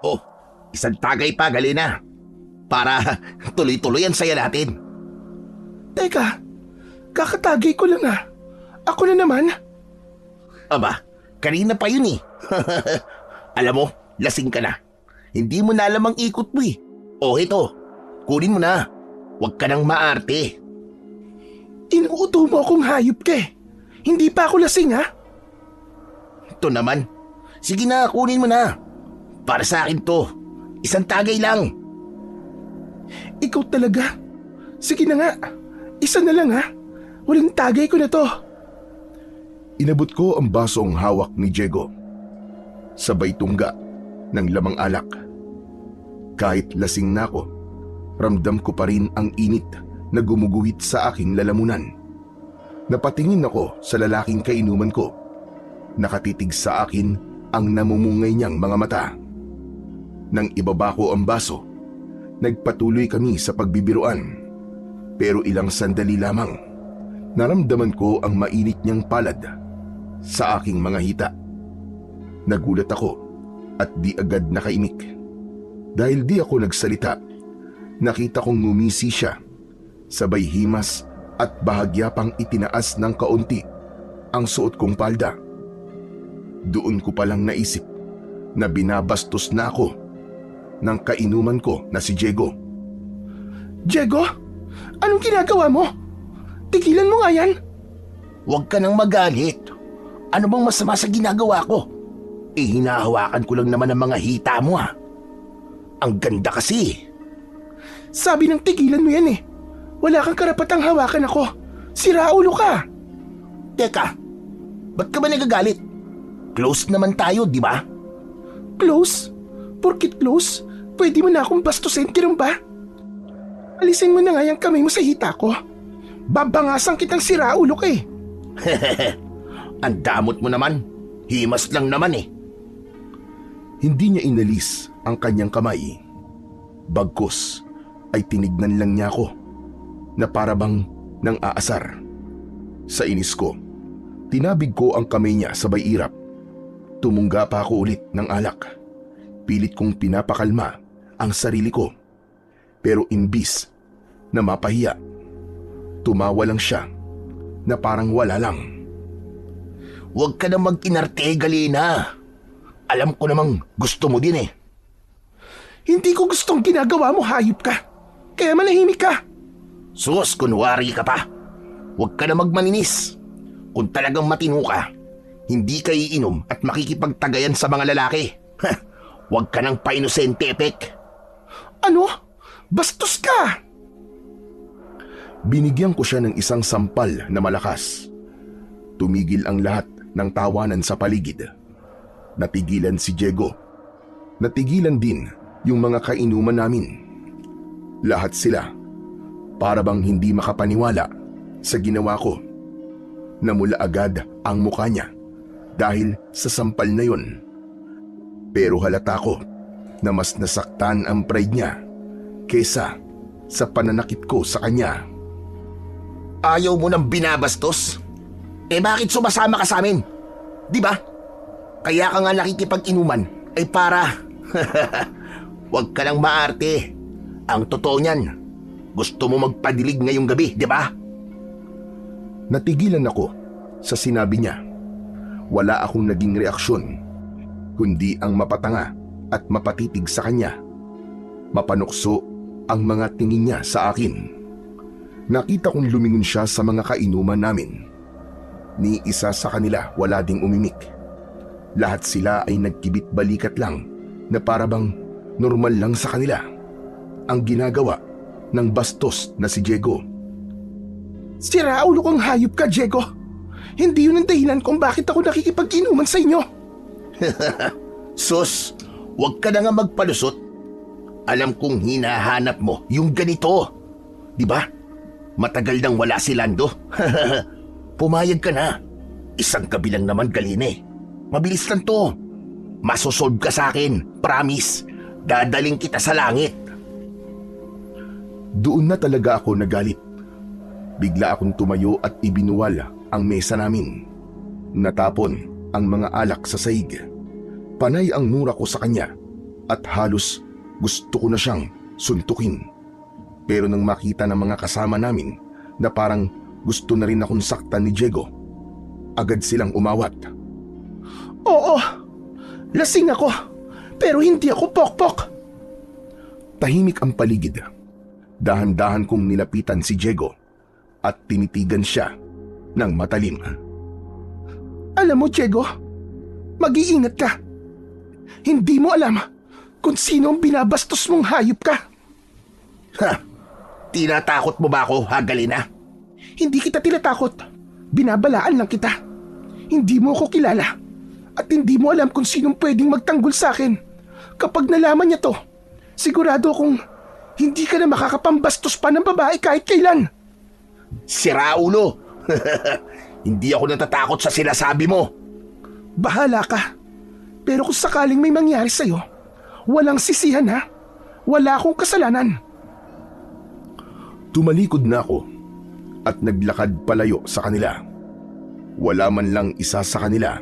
Oh, isang tagay pa, Galina. Para tuloy-tuloy ang saya natin. Teka, kakatagay ko lang ah. Ako na naman. Aba, kanina pa yun eh. Alam mo, lasing ka na. Hindi mo na alam ang ikot mo eh. Oh, ito. Kunin mo na. Huwag ka nang maarte. Inuuto mo akong hayop ka eh. Hindi pa ako lasing ha. Ito naman. Sige na, kunin mo na. Para sa akin to. Isang tagay lang. Ikaw talaga. Sige na nga. Isa na lang ha. Walang tagay ko na to. Inabot ko ang basong hawak ni Diego. Sabay tungga ng lamang alak. Kahit lasing na ako, ramdam ko pa rin ang init na gumuguhit sa aking lalamunan. Napatingin ako sa lalaking kainuman ko. Nakatitig sa akin ang namumungay niyang mga mata. Nang ibaba ko ang baso, nagpatuloy kami sa pagbibiruan. Pero ilang sandali lamang, naramdaman ko ang mainit niyang palad sa aking mga hita. Nagulat ako at di agad nakaimik. Dahil di ako nagsalita, nakita kong ngumisi siya. Sabay himas at bahagya pang itinaas ng kaunti ang suot kong palda. Doon ko palang naisip na binabastos na ako ng kainuman ko na si Diego. Diego, anong ginagawa mo? Tigilan mo nga yan. Huwag ka nang magalit. Ano bang masama sa ginagawa ko? Hinahawakan ko lang naman ang mga hita mo ah. Ang ganda kasi. Sabi ng tigilan mo yan eh. Wala kang karapatang hawakan ako. Sira ulo ka. Teka, ba't ka ba nagagalit? Close naman tayo, di ba? Close? Porkit close? Pwede mo na akong bastusin, tirong ba? Alisin mo na nga yung kamay mo sa hita ko. Babangasan kitang sira ulo ka eh. Ang damot mo naman. Himas lang naman eh. Hindi niya inalis ang kanyang kamay. Bagkus ay tinignan lang niya ako na parabang nang aasar. Sa inis ko, tinabig ko ang kamay niya sabay irap. Tumungga pa ako ulit ng alak. Pilit kong pinapakalma ang sarili ko. Pero imbis na mapahiya, tumawa lang siya na parang wala lang. Huwag ka na mag-inarte, Galina. Alam ko namang gusto mo din eh. Hindi ko gustong ginagawa mo, hayop ka. Kaya manahimik ka. Sus, kunwari ka pa. Huwag ka na magmaninis. Kung talagang matino ka, hindi ka iinom at makikipagtagayan sa mga lalaki. Huwag ka nang painosente, Epek. Ano? Bastos ka! Binigyan ko siya ng isang sampal na malakas. Tumigil ang lahat ng tawanan sa paligid. Natigilan si Diego. Natigilan din yung mga kainuman namin. Lahat sila para bang hindi makapaniwala sa ginawa ko. Namula agad ang mukha niya dahil sa sampal na yun. Pero halata ko na mas nasaktan ang pride niya kesa sa pananakit ko sa kanya. Ayaw mo nang binabastos? Bakit sumasama ka sa amin? Di ba? Kaya ka nga nakikipag-inuman ay para... Huwag ka nang maarte. Ang totoo niyan, gusto mo magpadilig ngayong gabi, di ba? Natigilan ako sa sinabi niya. Wala akong naging reaksyon, kundi ang mapatanga at mapatitig sa kanya. Mapanukso ang mga tingin niya sa akin. Nakita kong lumingon siya sa mga kainuman namin. Ni isa sa kanila wala ding umimik. Lahat sila ay nagkibit balikat lang na parabang normal lang sa kanila ang ginagawa ng bastos na si Diego. Sira ulo kang hayop ka, Diego. Hindi yun ang dahilan kung bakit ako nakikipag-inuman sa inyo. Sus, huwag ka na nga magpalusot. Alam kong hinahanap mo yung ganito. Di ba? Matagal nang wala si Lando. Pumayag ka na. Isang gabi lang naman, Galine. Mabilis lang to. Masosolve ka sa akin. Promise. Dadaling kita sa langit. Doon na talaga ako nagalit. Bigla akong tumayo at ibinuwal ang mesa namin. Natapon ang mga alak sa sahig. Panay ang mura ko sa kanya at halos gusto ko na siyang suntukin. Pero nang makita ng mga kasama namin na parang gusto na rin akong saktan ni Diego, agad silang umawat. Oo, lasing ako, pero hindi ako pokpok. Tahimik ang paligid. Dahan-dahan kong nilapitan si Diego at tinitigan siya ng matalim. Alam mo, Diego, mag-iingat ka. Hindi mo alam kung sino ang binabastos mong hayop ka. Ha? Tinatakot mo ba ako, Hagalina? Hindi kita tinatakot. Binabalaan lang kita. Hindi mo ako kilala. At hindi mo alam kung sinong pwedeng magtanggol sa akin. Kapag nalaman niya to, sigurado akong hindi ka na makakapambastos pa ng babae kahit kailan. Sira ulo! Hindi ako natatakot sa sinasabi mo. Bahala ka. Pero kung sakaling may mangyari sa'yo, walang sisihan ha. Wala akong kasalanan. Tumalikod na ako at naglakad palayo sa kanila. Wala man lang isa sa kanila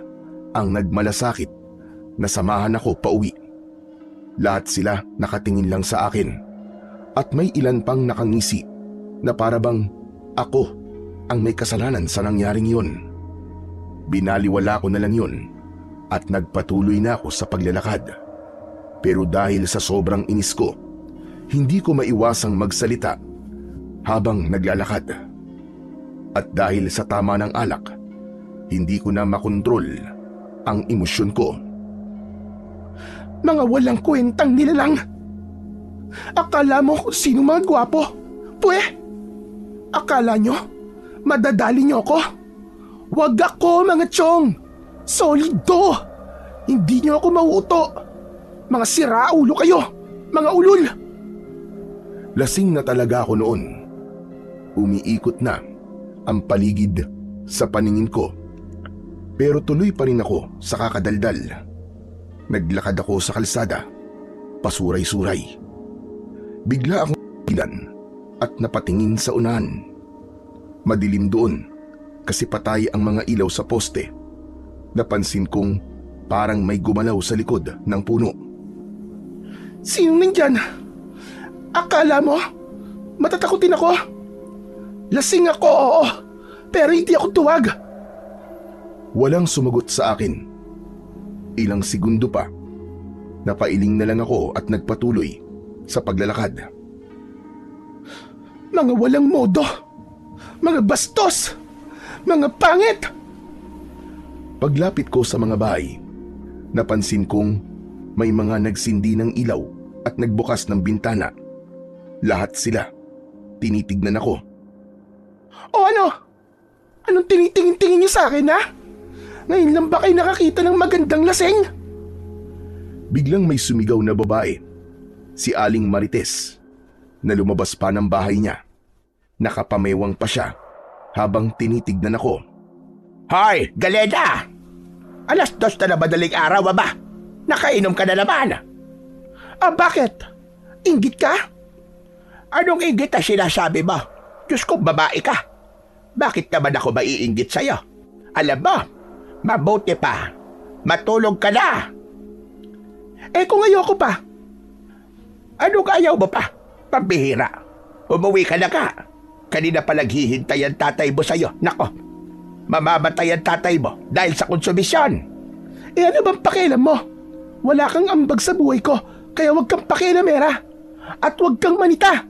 ang nagmalasakit na samahan ako pauwi. Lahat sila nakatingin lang sa akin at may ilan pang nakangisi na parabang ako ang may kasalanan sa nangyaring yun. Binaliwala ko na lang yun at nagpatuloy na ako sa paglalakad. Pero dahil sa sobrang inis ko, hindi ko maiwasang magsalita habang naglalakad. At dahil sa tama ng alak, hindi ko na makontrol ang emosyon ko. Mga walang kwentang nilalang. Akala mo kung sino mga gwapo? Pwe, akala nyo madadali nyo ako? Wag ako, mga chong. Solido. Hindi nyo ako mauuto. Mga siraulo kayo. Mga ulol. Lasing na talaga ako noon. Umiikot na ang paligid sa paningin ko. Pero tuloy pa rin ako sa kakadaldal. Naglakad ako sa kalsada, pasuray-suray. Bigla akong ilan at napatingin sa unahan. Madilim doon kasi patay ang mga ilaw sa poste. Napansin kong parang may gumalaw sa likod ng puno. Sino nandyan? Akala mo matatakotin ako? Lasing ako, oo, pero hindi ako tuwag. Walang sumagot sa akin. Ilang segundo pa, napailing na lang ako at nagpatuloy sa paglalakad. Mga walang modo, mga bastos, mga pangit. Paglapit ko sa mga bahay, napansin kong may mga nagsindi ng ilaw at nagbukas ng bintana. Lahat sila tinitignan ako. O ano? Anong tinitingin-tingin niyo sa akin, ha? Ngayon lang ba kayo nakakita ng magandang laseng? Biglang may sumigaw na babae, si Aling Marites, na lumabas pa ng bahay niya. Nakapamewang pa siya habang tinitignan ako. Hoy, Galena! 2:00 na madaling araw ba? Nakainom ka na naman. Ah, bakit? Inggit ka? Anong inggit na sinasabi mo? Diyos ko, babae ka. Bakit naman ako maiinggit sa'yo? Alam mo, mabuti pa. Matulog ka na. Eh kung ayoko pa? Anong ayaw mo pa? Pambihira. Umuwi ka na ka. Kanina pa naghihintay ang tatay mo sa'yo. Nako, mamamatay ang tatay mo dahil sa konsumisyon. Eh ano bang pakialam mo? Wala kang ambag sa buhay ko, kaya wag kang pakialamera. At wag kang manita.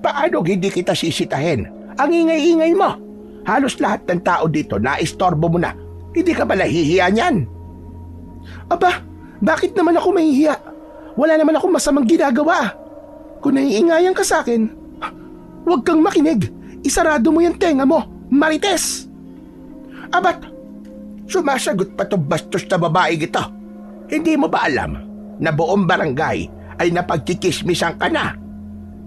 Paano hindi kita sisitahin? Ang ingay-ingay mo. Halos lahat ng tao dito naistorbo mo na. Hindi ka ba nahihiya niyan? Aba, bakit naman ako mahihiya? Wala naman akong masamang ginagawa. Kung naiingayan ka sa akin, wag kang makinig. Isarado mo yung tenga mo, Marites. Abat, sumasagot pa itong bastos na babae ito. Hindi mo ba alam na buong barangay ay napagkikismisan ka na?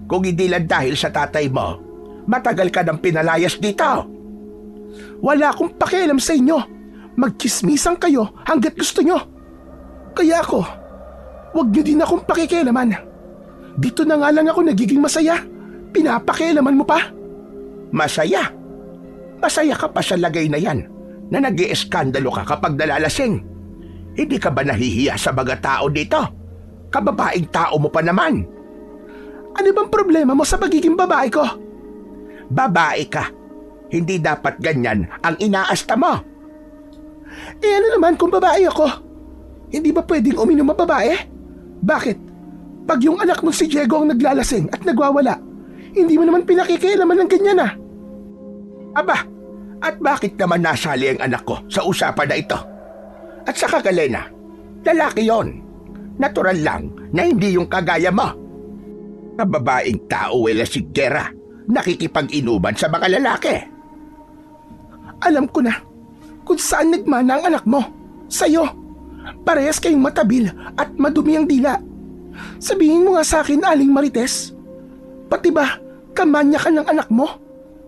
Kung hindi lang dahil sa tatay mo, matagal ka nang pinalayas dito. Wala akong pakialam sa inyo. Magkismisan kayo hanggat gusto nyo. Kaya ako, wag nyo din akong pakikialaman. Dito na nga lang ako nagiging masaya. Pinapakialaman mo pa? Masaya? Masaya ka pa sa lagay na yan na nag-ieskandalo ka kapag nalalasing. Hindi ka ba nahihiya sa mga tao dito? Kababaeng tao mo pa naman. Ano bang problema mo sa pagiging babae ko? Babae ka. Hindi dapat ganyan ang inaasta mo. Eh ano naman kung babae ako? Hindi ba pwedeng uminom ang babae? Bakit? Pag yung anak mo si Diego ang naglalasing at nagwawala, hindi mo naman pinakikialaman ng ganyan ah. Aba, at bakit naman nasali ang anak ko sa usapan na ito? At saka Galena, lalaki yon. Natural lang na hindi yung kagaya mo. Kababaeng tao wala si Gera, nakikipag-inuman sa mga lalaki. Alam ko na kung saan nagmana ang anak mo. Sa'yo. Parehas kayong matabil at madumi ang dila. Sabihin mo nga sa akin, Aling Marites. Pati ba, kamanya ka ng anak mo?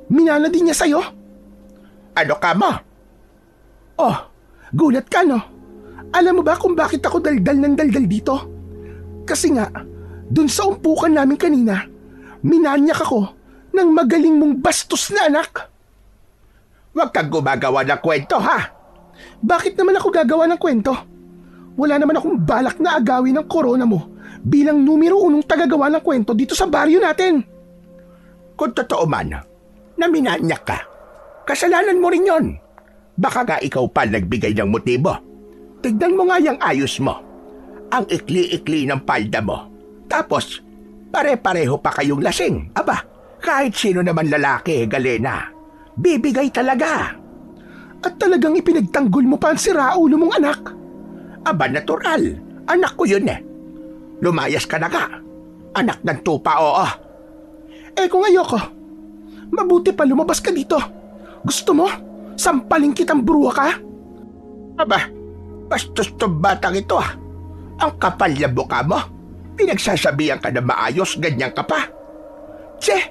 Minana din niya sa'yo? Ano ka mo? Oh, gulat ka no? Alam mo ba kung bakit ako daldal ng daldal dito? Kasi nga, dun sa umpukan namin kanina, minanyak ako ng magaling mong bastos na anak. Huwag kang gumagawa ng kwento, ha? Bakit naman ako gagawa ng kwento? Wala naman akong balak na agawin ng korona mo bilang numero unong tagagawa ng kwento dito sa baryo natin. Kung totoo man, na minanyak ka, kasalanan mo rin yon. Baka nga ikaw pa nagbigay ng motibo. Tignan mo nga yung ayos mo. Ang ikli-ikli ng palda mo. Tapos, pare-pareho pa kayong lasing. Aba, kahit sino naman lalaki, Galena, bibigay talaga. At talagang ipinagtanggol mo pa ang siraulo mong anak. Aba, natural. Anak ko yun eh. Lumayas ka na ka. Anak ng tupa, oo. Eh kung ayoko, mabuti pa lumabas ka dito. Gusto mo? Sampaling kitang bruwa ka? Aba, bastos tong batang ito ah. Ang kapal na buka mo. Pinagsasabihan ka na maayos, ganyan ka pa. Tse,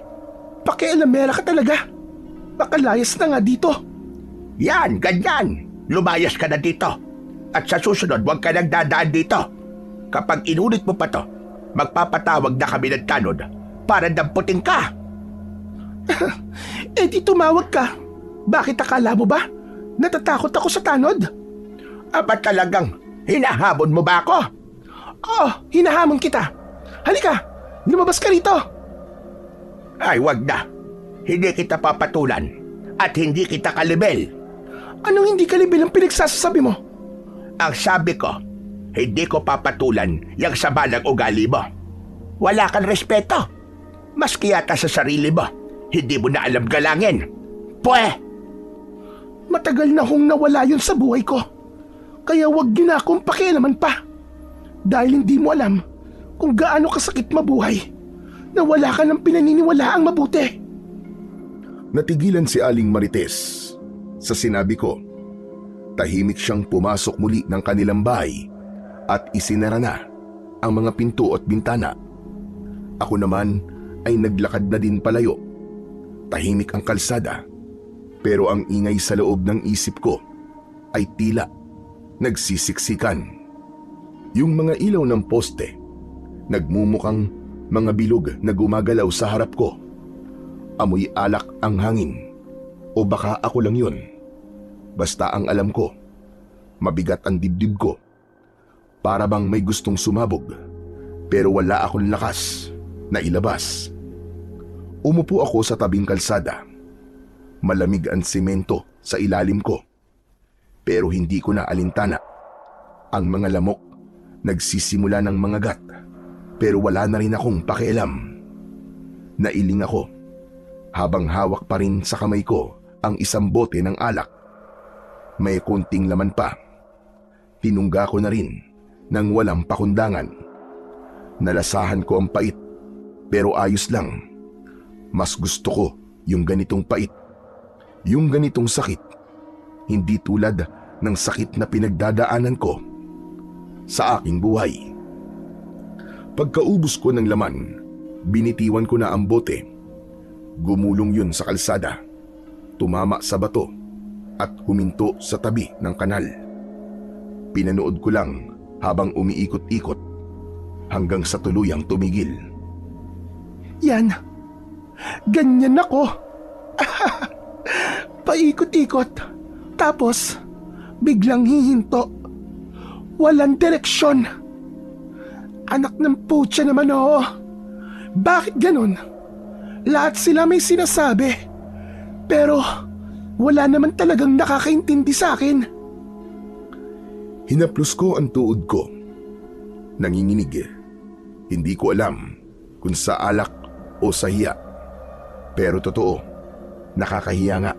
pakialamera ka talaga. Makalayas na nga dito. Yan, ganyan. Lumayas ka na dito. At sa susunod, huwag ka nang dadaan dito. Kapag inulit mo pa to, magpapatawag na kami ng tanod para damputin ka. Eh di tumawag ka. Bakit akala mo ba? Natatakot ako sa tanod? Aba talagang hinahabon mo ba ako? Oo, hinahamon kita. Halika, lumabas ka rito. Ay, wag na. Hindi kita papatulan at hindi kita kalibel. Anong hindi kalibel ang pinagsasabi mo? Ang sabi ko, hindi ko papatulan yung sabalang ugali mo. Wala kang respeto. Maski yata sa sarili mo, hindi mo na alam galangin. Pwe! Matagal na hong nawala yun sa buhay ko. Kaya wag niyo na akong pakialaman pa. Dahil hindi mo alam kung gaano kasakit mabuhay na wala ka ng pinaniniwalaang mabuti. Natigilan si Aling Marites sa sinabi ko. Tahimik siyang pumasok muli ng kanilang bahay at isinara na ang mga pinto at bintana. Ako naman ay naglakad na din palayo. Tahimik ang kalsada, pero ang ingay sa loob ng isip ko ay tila nagsisiksikan. Yung mga ilaw ng poste, nagmumukang mga bilog na gumagalaw sa harap ko. Amoy alak ang hangin, o baka ako lang yun. Basta ang alam ko, mabigat ang dibdib ko. Para bang may gustong sumabog, pero wala akong lakas na ilabas. Umupo ako sa tabing kalsada. Malamig ang semento sa ilalim ko. Pero hindi ko na alintana. Ang mga lamok nagsisimula ng mga gat, pero wala na rin akong pakialam. Nailing ako habang hawak pa rin sa kamay ko ang isang bote ng alak. May konting laman pa. Tinungga ko na rin nang walang pakundangan. Nalasahan ko ang pait, pero ayos lang. Mas gusto ko yung ganitong pait. Yung ganitong sakit. Hindi tulad ng sakit na pinagdadaanan ko sa aking buhay. Pagkaubos ko ng laman, binitiwan ko na ang bote. Gumulong yun sa kalsada. Tumama sa bato at huminto sa tabi ng kanal. Pinanood ko lang habang umiikot-ikot hanggang sa tuluyang tumigil. Yan. Ganyan ako. Paikot-ikot. Tapos, biglang hihinto. Walang direksyon. Anak ng putya naman oo. Bakit ganon? Lahat sila may sinasabi. Pero wala naman talagang nakakaintindi sa akin. Hinaplos ko ang tuod ko. Nanginginig. Hindi ko alam kung sa alak o sa hiya. Pero totoo, nakakahiya nga.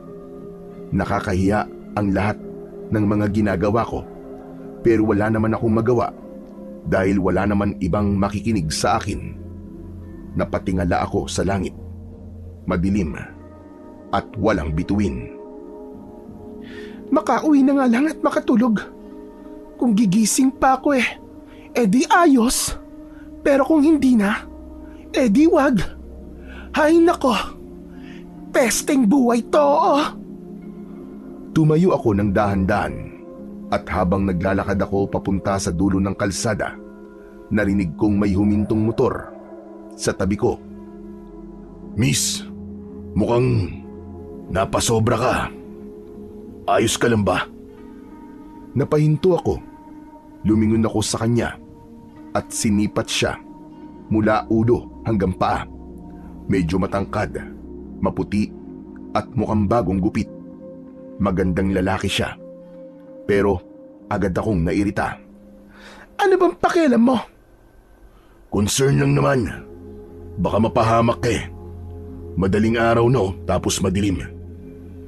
Nakakahiya ang lahat ng mga ginagawa ko. Pero wala naman akong magawa dahil wala naman ibang makikinig sa akin. Napatingala ako sa langit. Madilim at walang bituin. Makauwi na nga lang at makatulog. Kung gigising pa ako di ayos. Pero kung hindi na, di wag. Hay nako, pesteng buhay to. Tumayo ako ng dahan-dahan at habang naglalakad ako papunta sa dulo ng kalsada, narinig kong may humintong motor sa tabi ko. Miss, mukhang napasobra ka. Ayos ka lang ba? Napahinto ako. Lumingon ako sa kanya at sinipat siya mula ulo hanggang paa. Medyo matangkad, maputi at mukhang bagong gupit. Magandang lalaki siya. Pero agad akong nairita. Ano bang pakialam mo? Concern lang naman. Baka mapahamak ka Madaling araw no, tapos madilim.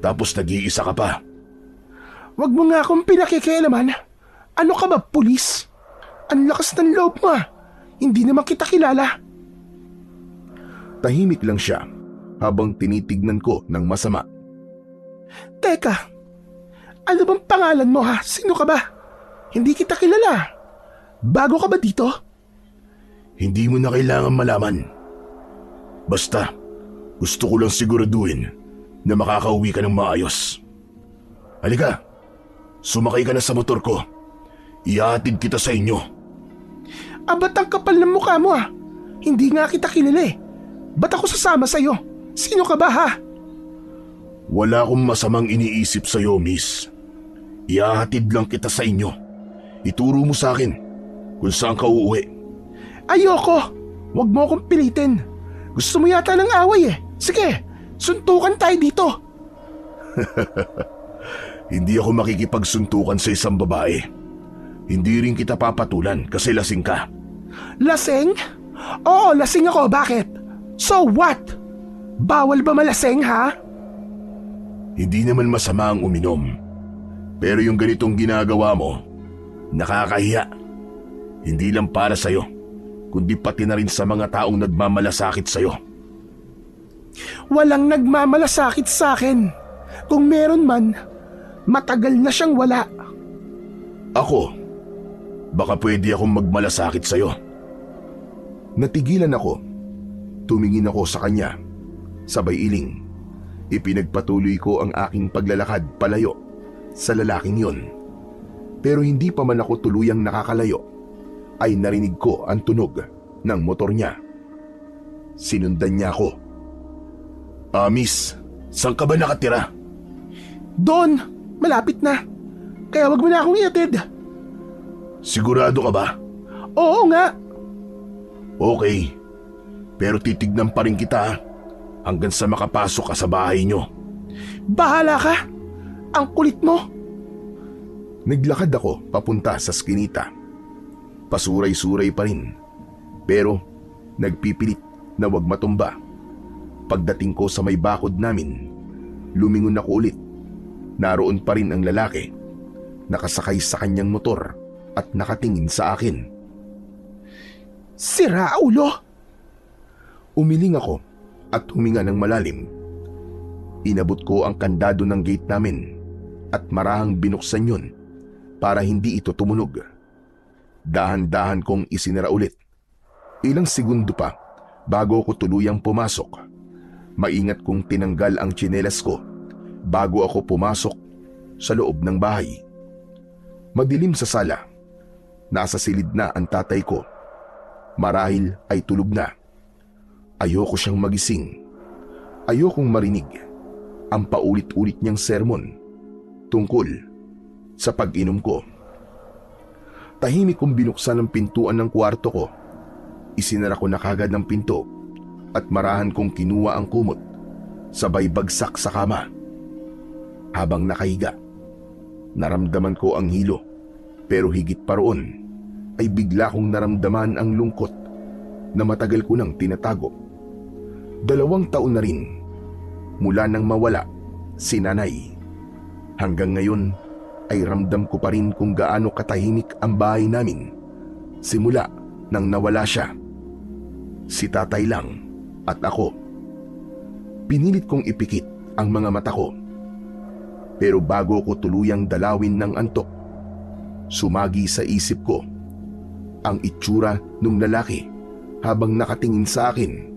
Tapos nag-iisa ka pa. Wag mo nga akong pinakikialaman. Ano ka ba, pulis? Ang lakas ng loob mo. Hindi naman kita kilala. Tahimik lang siya habang tinitignan ko ng masama. Teka, ano bang pangalan mo Sino ka ba? Hindi kita kilala. Bago ka ba dito? Hindi mo na kailangan malaman. Basta, gusto ko lang siguraduhin na makakauwi ka ng maayos. Halika, sumakay ka na sa motor ko. Ihahatid kita sa inyo. Ba't ang kapal ng mukha mo Hindi nga kita kilala Ba't ako sasama sa'yo? Sino ka ba Wala akong masamang iniisip sa'yo, miss. Ihahatid lang kita sa inyo. Ituro mo sa akin kung saan ka uuwi. Ayoko! Huwag mo akong pilitin. Gusto mo yata ng away Sige, suntukan tayo dito. Hindi ako makikipagsuntukan sa isang babae. Hindi rin kita papatulan kasi lasing ka. Lasing? Oo, lasing ako. Bakit? So what? Bawal ba malasing Hindi naman masama ang uminom. Pero yung ganitong ginagawa mo, nakakahiya. Hindi lang para sa'yo, kundi pati na rin sa mga taong nagmamalasakit sa'yo. Walang nagmamalasakit sa akin. Kung meron man, matagal na siyang wala. Ako, baka pwede akong magmalasakit sa'yo. Natigilan ako. Tumingin ako sa kanya. Sabay iling. Ipinagpatuloy ko ang aking paglalakad palayo sa lalaking yon. Pero hindi pa man ako tuluyang nakakalayo, ay narinig ko ang tunog ng motor niya. Sinundan niya ako. Miss, saan ka ba nakatira? Doon, malapit na. Kaya wag mo na akong iatid. Sigurado ka ba? Oo nga. Okay, pero titignan pa rin kita hanggang sa makapasok ka sa bahay nyo. Bahala ka. Ang kulit mo. Naglakad ako papunta sa skinita. Pasuray-suray pa rin. Pero nagpipilit na wag matumba. Pagdating ko sa may bakod namin, lumingon ako ulit. Naroon pa rin ang lalaki. Nakasakay sa kanyang motor at nakatingin sa akin. Sira ulo. Umiling ako at huminga ng malalim. Inabot ko ang kandado ng gate namin at marahang binuksan yun para hindi ito tumunog. Dahan-dahan kong isinara ulit. Ilang segundo pa bago ako tuluyang pumasok. Maingat kong tinanggal ang tsinelas ko bago ako pumasok sa loob ng bahay. Madilim sa sala. Nasa silid na ang tatay ko. Marahil ay tulog na. Ayoko siyang magising. Ayokong marinig ang paulit-ulit niyang sermon tungkol sa pag-inom ko. Tahimik kong binuksan ang pintuan ng kwarto ko Isinara ko na kagad ang pinto at marahan kong kinuha ang kumot, sabay bagsak sa kama. Habang nakahiga, naramdaman ko ang hilo, pero higit pa roon ay bigla kong naramdaman ang lungkot na matagal ko nang tinatago. 2 taon na rin mula nang mawala si nanay. Hanggang ngayon ay ramdam ko pa rin kung gaano katahimik ang bahay namin simula nang nawala siya. Si tatay lang at ako. Pinilit kong ipikit ang mga mata ko. Pero bago ko tuluyang dalawin ng antok, sumagi sa isip ko ang itsura ng lalaki habang nakatingin sa akin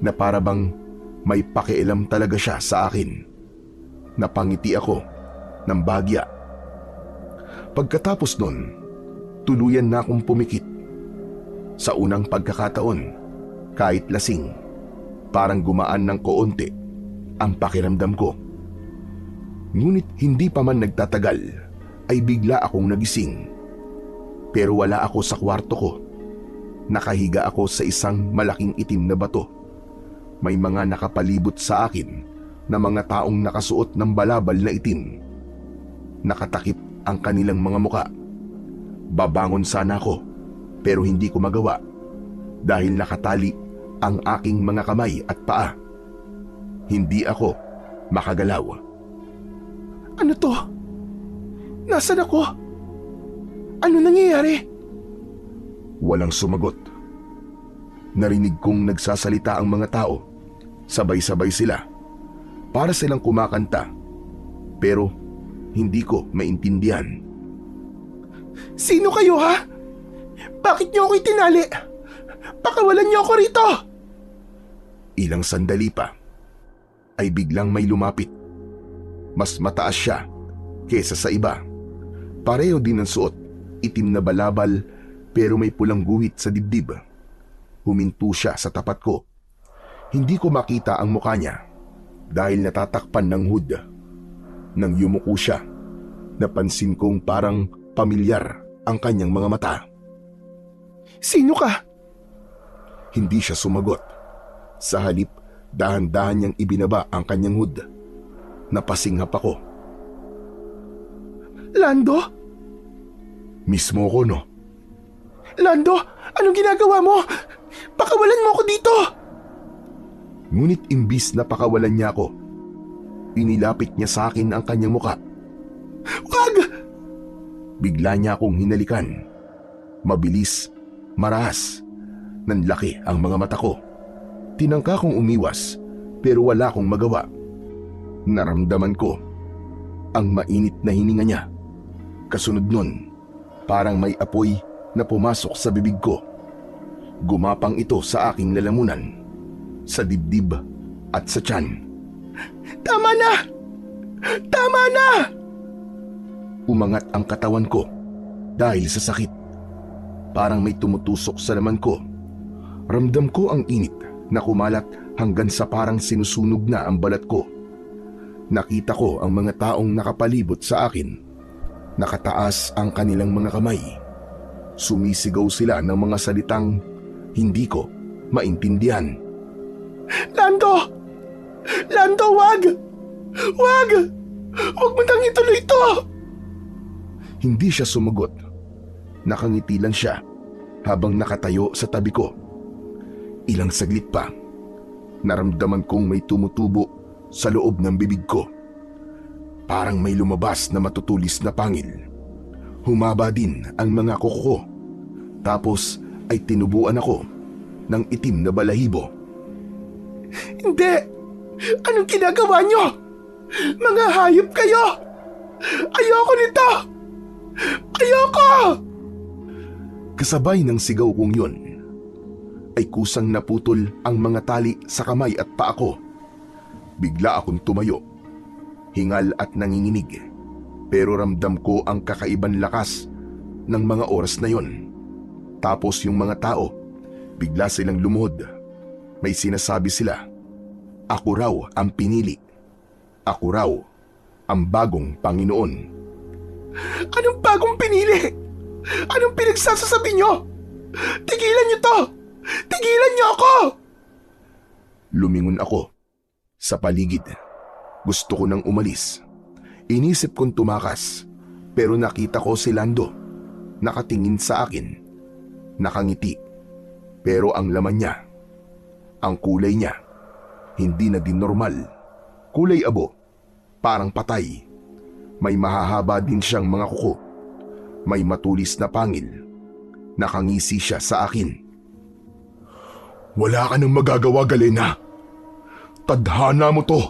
na para bang may pakialam talaga siya sa akin. Napangiti ako ng bagya. Pagkatapos nun, tuluyan na akong pumikit. Sa unang pagkakataon, kahit lasing, parang gumaan ng koonti ang pakiramdam ko. Ngunit hindi pa man nagtatagal ay bigla akong nagising. Pero wala ako sa kwarto ko. Nakahiga ako sa isang malaking itim na bato. May mga nakapalibot sa akin na mga taong nakasuot ng balabal na itim. Nakatakip ang kanilang mga muka. Babangon sana ako pero hindi ko magawa dahil nakatali ang aking mga kamay at paa. Hindi ako makagalaw. Ano to? Nasaan ako? Ano nangyayari? Walang sumagot. Narinig kong nagsasalita ang mga tao. Sabay-sabay sila. Para silang kumakanta. Pero hindi ko maintindihan. Sino kayo, ha? Bakit niyo ako itinali? Pakawalan niyo ako rito! Ilang sandali pa ay biglang may lumapit. Mas mataas siya kesa sa iba. Pareho din ang suot, itim na balabal pero may pulang guhit sa dibdib. Huminto siya sa tapat ko. Hindi ko makita ang mukha niya dahil natatakpan ng hood. Nang yumuko siya, napansin kong parang pamilyar ang kanyang mga mata. Sino ka? Hindi siya sumagot. Sa halip, dahan-dahan niyang ibinaba ang kanyang hood. Napasinghap ako. Lando? Mismo ko, no? Lando, anong ginagawa mo? Pakawalan mo ako dito! Ngunit imbis na pakawalan niya ako, inilapit niya sa akin ang kanyang muka. Wag! Bigla niya akong hinalikan. Mabilis, marahas. Nanlaki ang mga mata ko. Tinangka kong umiwas pero wala akong magawa. Naramdaman ko ang mainit na hininga niya. Kasunod nun, parang may apoy na pumasok sa bibig ko. Gumapang ito sa aking lalamunan, sa dibdib at sa tiyan. Tama na! Tama na! Umangat ang katawan ko dahil sa sakit. Parang may tumutusok sa laman ko. Ramdam ko ang init na kumalat hanggang sa parang sinusunog na ang balat ko. Nakita ko ang mga taong nakapalibot sa akin. Nakataas ang kanilang mga kamay. Sumisigaw sila ng mga salitang hindi ko maintindihan. Lando! Lando, wag! Wag! Wag mo nang ituloy ito! Hindi siya sumagot. Nakangiti lang siya habang nakatayo sa tabi ko. Ilang saglit pa, naramdaman kong may tumutubo sa loob ng bibig ko. Parang may lumabas na matutulis na pangil. Humaba din ang mga kuko ko. Tapos ay tinubuan ako ng itim na balahibo. Hindi! Anong ginagawa niyo? Mga hayop kayo! Ayoko nito! Ayoko! Kasabay ng sigaw kong yun, ay kusang naputol ang mga tali sa kamay at paa ko. Bigla akong tumayo, hingal at nanginginig, pero ramdam ko ang kakaibang lakas ng mga oras na yon. Tapos yung mga tao, bigla silang lumuhod. May sinasabi sila, ako raw ang pinili. Ako raw ang bagong Panginoon. Anong bagong pinili? Anong pinagsasasabi niyo? Tigilan niyo to! Tigilan niyo ako! Lumingon ako sa paligid. Gusto ko nang umalis. Inisip kong tumakas, pero nakita ko si Lando. Nakatingin sa akin. Nakangiti. Pero ang laman niya, ang kulay niya, hindi na din normal. Kulay abo, parang patay. May mahahaba din siyang mga kuko. May matulis na pangil. Nakangisi siya sa akin. Wala ka nang magagawa, Galena. Tadhana mo to.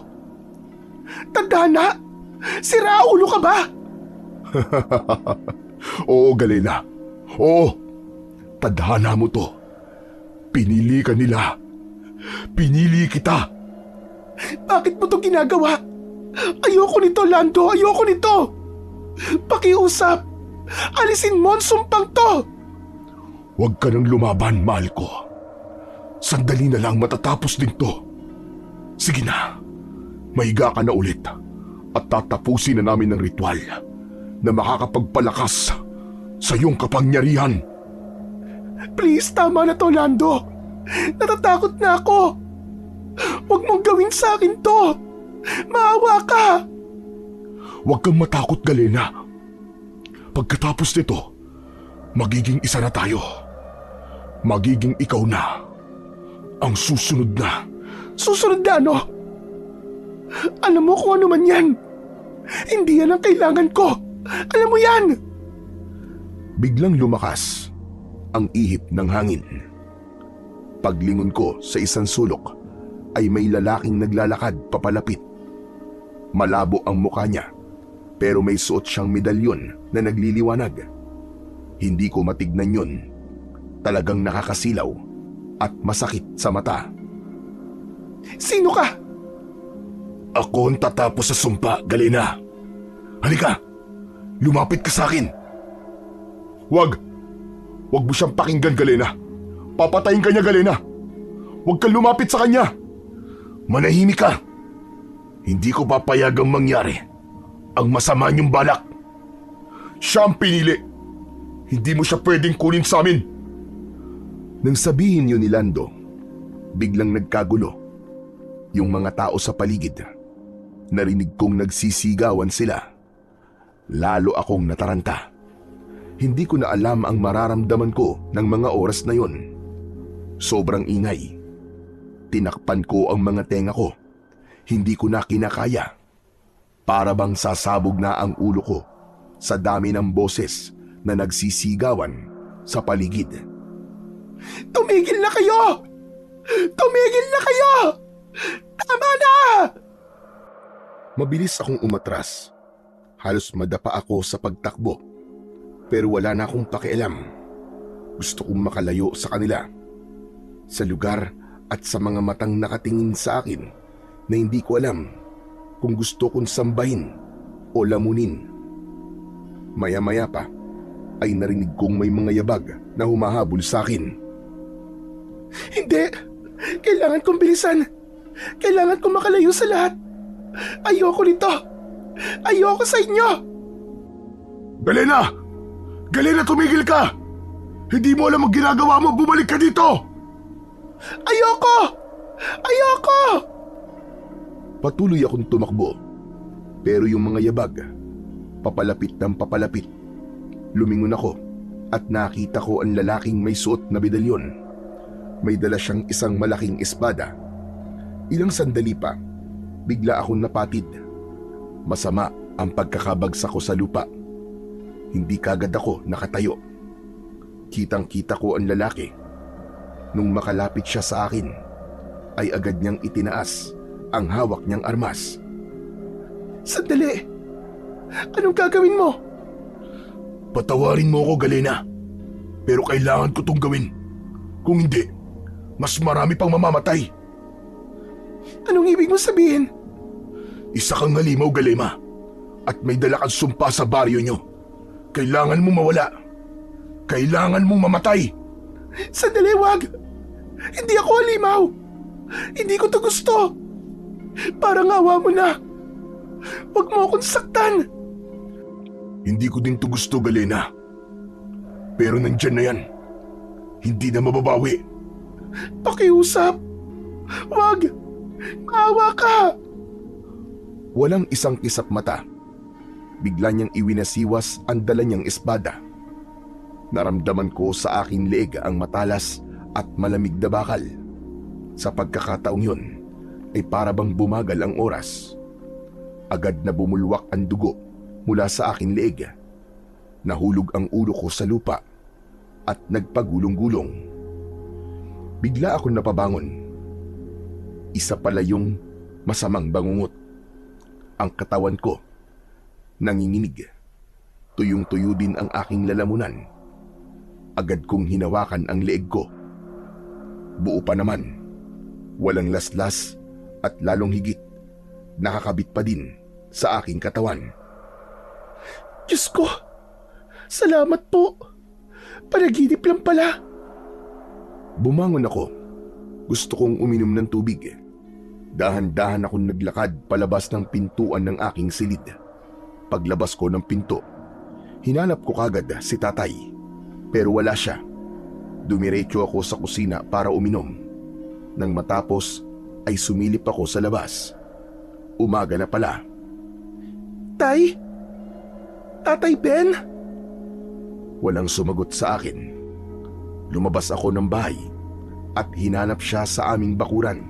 Tadhana? Sira ulo ka ba? Oo, Galena. Oo. Tadhana mo to. Pinili ka nila. Pinili kita. Bakit mo to ginagawa? Ayoko nito, Lando. Ayoko nito. Pakiusap. Alisin mo ang sumpang to. Huwag ka nang lumaban, mahal ko. Sandali na lang matatapos din to. Sige na. Mahiga ka na ulit at tatapusin na namin ang ritual na makakapagpalakas sa iyong kapangyarihan. Please, tama na to, Lando. Natatakot na ako. Huwag mong gawin sa akin to. Maawa ka. Huwag kang matakot, Galena. Pagkatapos nito, magiging isa na tayo. Magiging ikaw na. Ang susunod na. Susunod na ano? Alam mo kung ano man yan. Hindi yan ang kailangan ko. Alam mo yan. Biglang lumakas ang ihip ng hangin. Paglingon ko sa isang sulok ay may lalaking naglalakad papalapit. Malabo ang mukha niya pero may suot siyang medalyon na nagliliwanag. Hindi ko matignan yun. Talagang nakakasilaw at masakit sa mata. Sino ka? Ako ang tatapos sa sumpa, Galena. Halika, lumapit ka sa akin. Huwag mo siyang pakinggan, Galena. Papatayin ka niya, Galena. Huwag kang lumapit sa kanya. Manahimik ka. Hindi ko papayagang mangyari ang masama niyong balak. Siya ang pinili. Hindi mo siya pwedeng kunin sa amin. Nang sabihin yun ni Lando, biglang nagkagulo. Yung mga tao sa paligid, narinig kong nagsisigawan sila. Lalo akong nataranta. Hindi ko na alam ang mararamdaman ko ng mga oras na yon. Sobrang ingay. Tinakpan ko ang mga tenga ko. Hindi ko na kinakaya. Para bang sasabog na ang ulo ko sa dami ng boses na nagsisigawan sa paligid. Tumigil na kayo! Tumigil na kayo! Tama na! Mabilis akong umatras. Halos madapa ako sa pagtakbo. Pero wala na akong pakialam. Gusto kong makalayo sa kanila. Sa lugar at sa mga matang nakatingin sa akin na hindi ko alam kung gusto kong sambahin o lamunin. Maya-maya pa ay narinig kong may mga yabag na humahabol sa akin. Hindi! Kailangan kong bilisan! Kailangan kong makalayo sa lahat! Ayoko nito! Ayoko sa inyo! Galena! Galena, tumigil ka! Hindi mo alam ang ginagawa mo! Bumalik ka dito! Ayoko! Ayoko! Patuloy akong tumakbo. Pero yung mga yabag, papalapit ng papalapit. Lumingon ako at nakita ko ang lalaking may suot na medalyon. May dala siyang isang malaking espada. Ilang sandali pa, bigla akong napatid. Masama ang pagkakabagsak ko sa lupa. Hindi kagad ako nakatayo. Kitang-kita ko ang lalaki. Nung makalapit siya sa akin, ay agad niyang itinaas ang hawak niyang armas. Sandali! Anong gagawin mo? Patawarin mo ako, Galena. Pero kailangan ko tong gawin. Kung hindi, mas marami pang mamamatay. Anong ibig mo sabihin? Isa kang halimaw, Galema. At may dala kang sumpa sa baryo nyo. Kailangan mo mawala. Kailangan mong mamatay. Sandali, wag! Hindi ako halimaw! Hindi ko to gusto! Parang awa mo na! Wag mo akong saktan! Hindi ko din to gusto, Galena. Pero nandyan na yan. Hindi na mababawi. Pakiusap! Wag! Maawa ka! Walang isang kisap mata. Bigla niyang iwinasiwas ang dala niyang espada. Naramdaman ko sa aking leeg ang matalas at malamig na bakal. Sa pagkakataong yun ay para bang bumagal ang oras. Agad na bumulwak ang dugo mula sa aking leeg. Nahulog ang ulo ko sa lupa at nagpagulong-gulong. Bigla akong napabangon. Isa pala yung masamang bangungot. Ang katawan ko nanginginig. Tuyong-tuyo din ang aking lalamunan. Agad kong hinawakan ang leeg ko. Buo pa naman. Walang laslas at lalong higit. Nakakabit pa din sa aking katawan. Diyos ko! Salamat po! Panaginip lang pala. Bumangon ako. Gusto kong uminom ng tubig. Dahan-dahan akong naglakad palabas ng pintuan ng aking silid. Paglabas ko ng pinto, hinanap ko kagad si tatay. Pero wala siya. Dumiretso ako sa kusina para uminom. Nang matapos ay sumilip ako sa labas. Umaga na pala. Tay? Tatay Ben? Walang sumagot sa akin. Lumabas ako ng bahay at hinanap siya sa aming bakuran.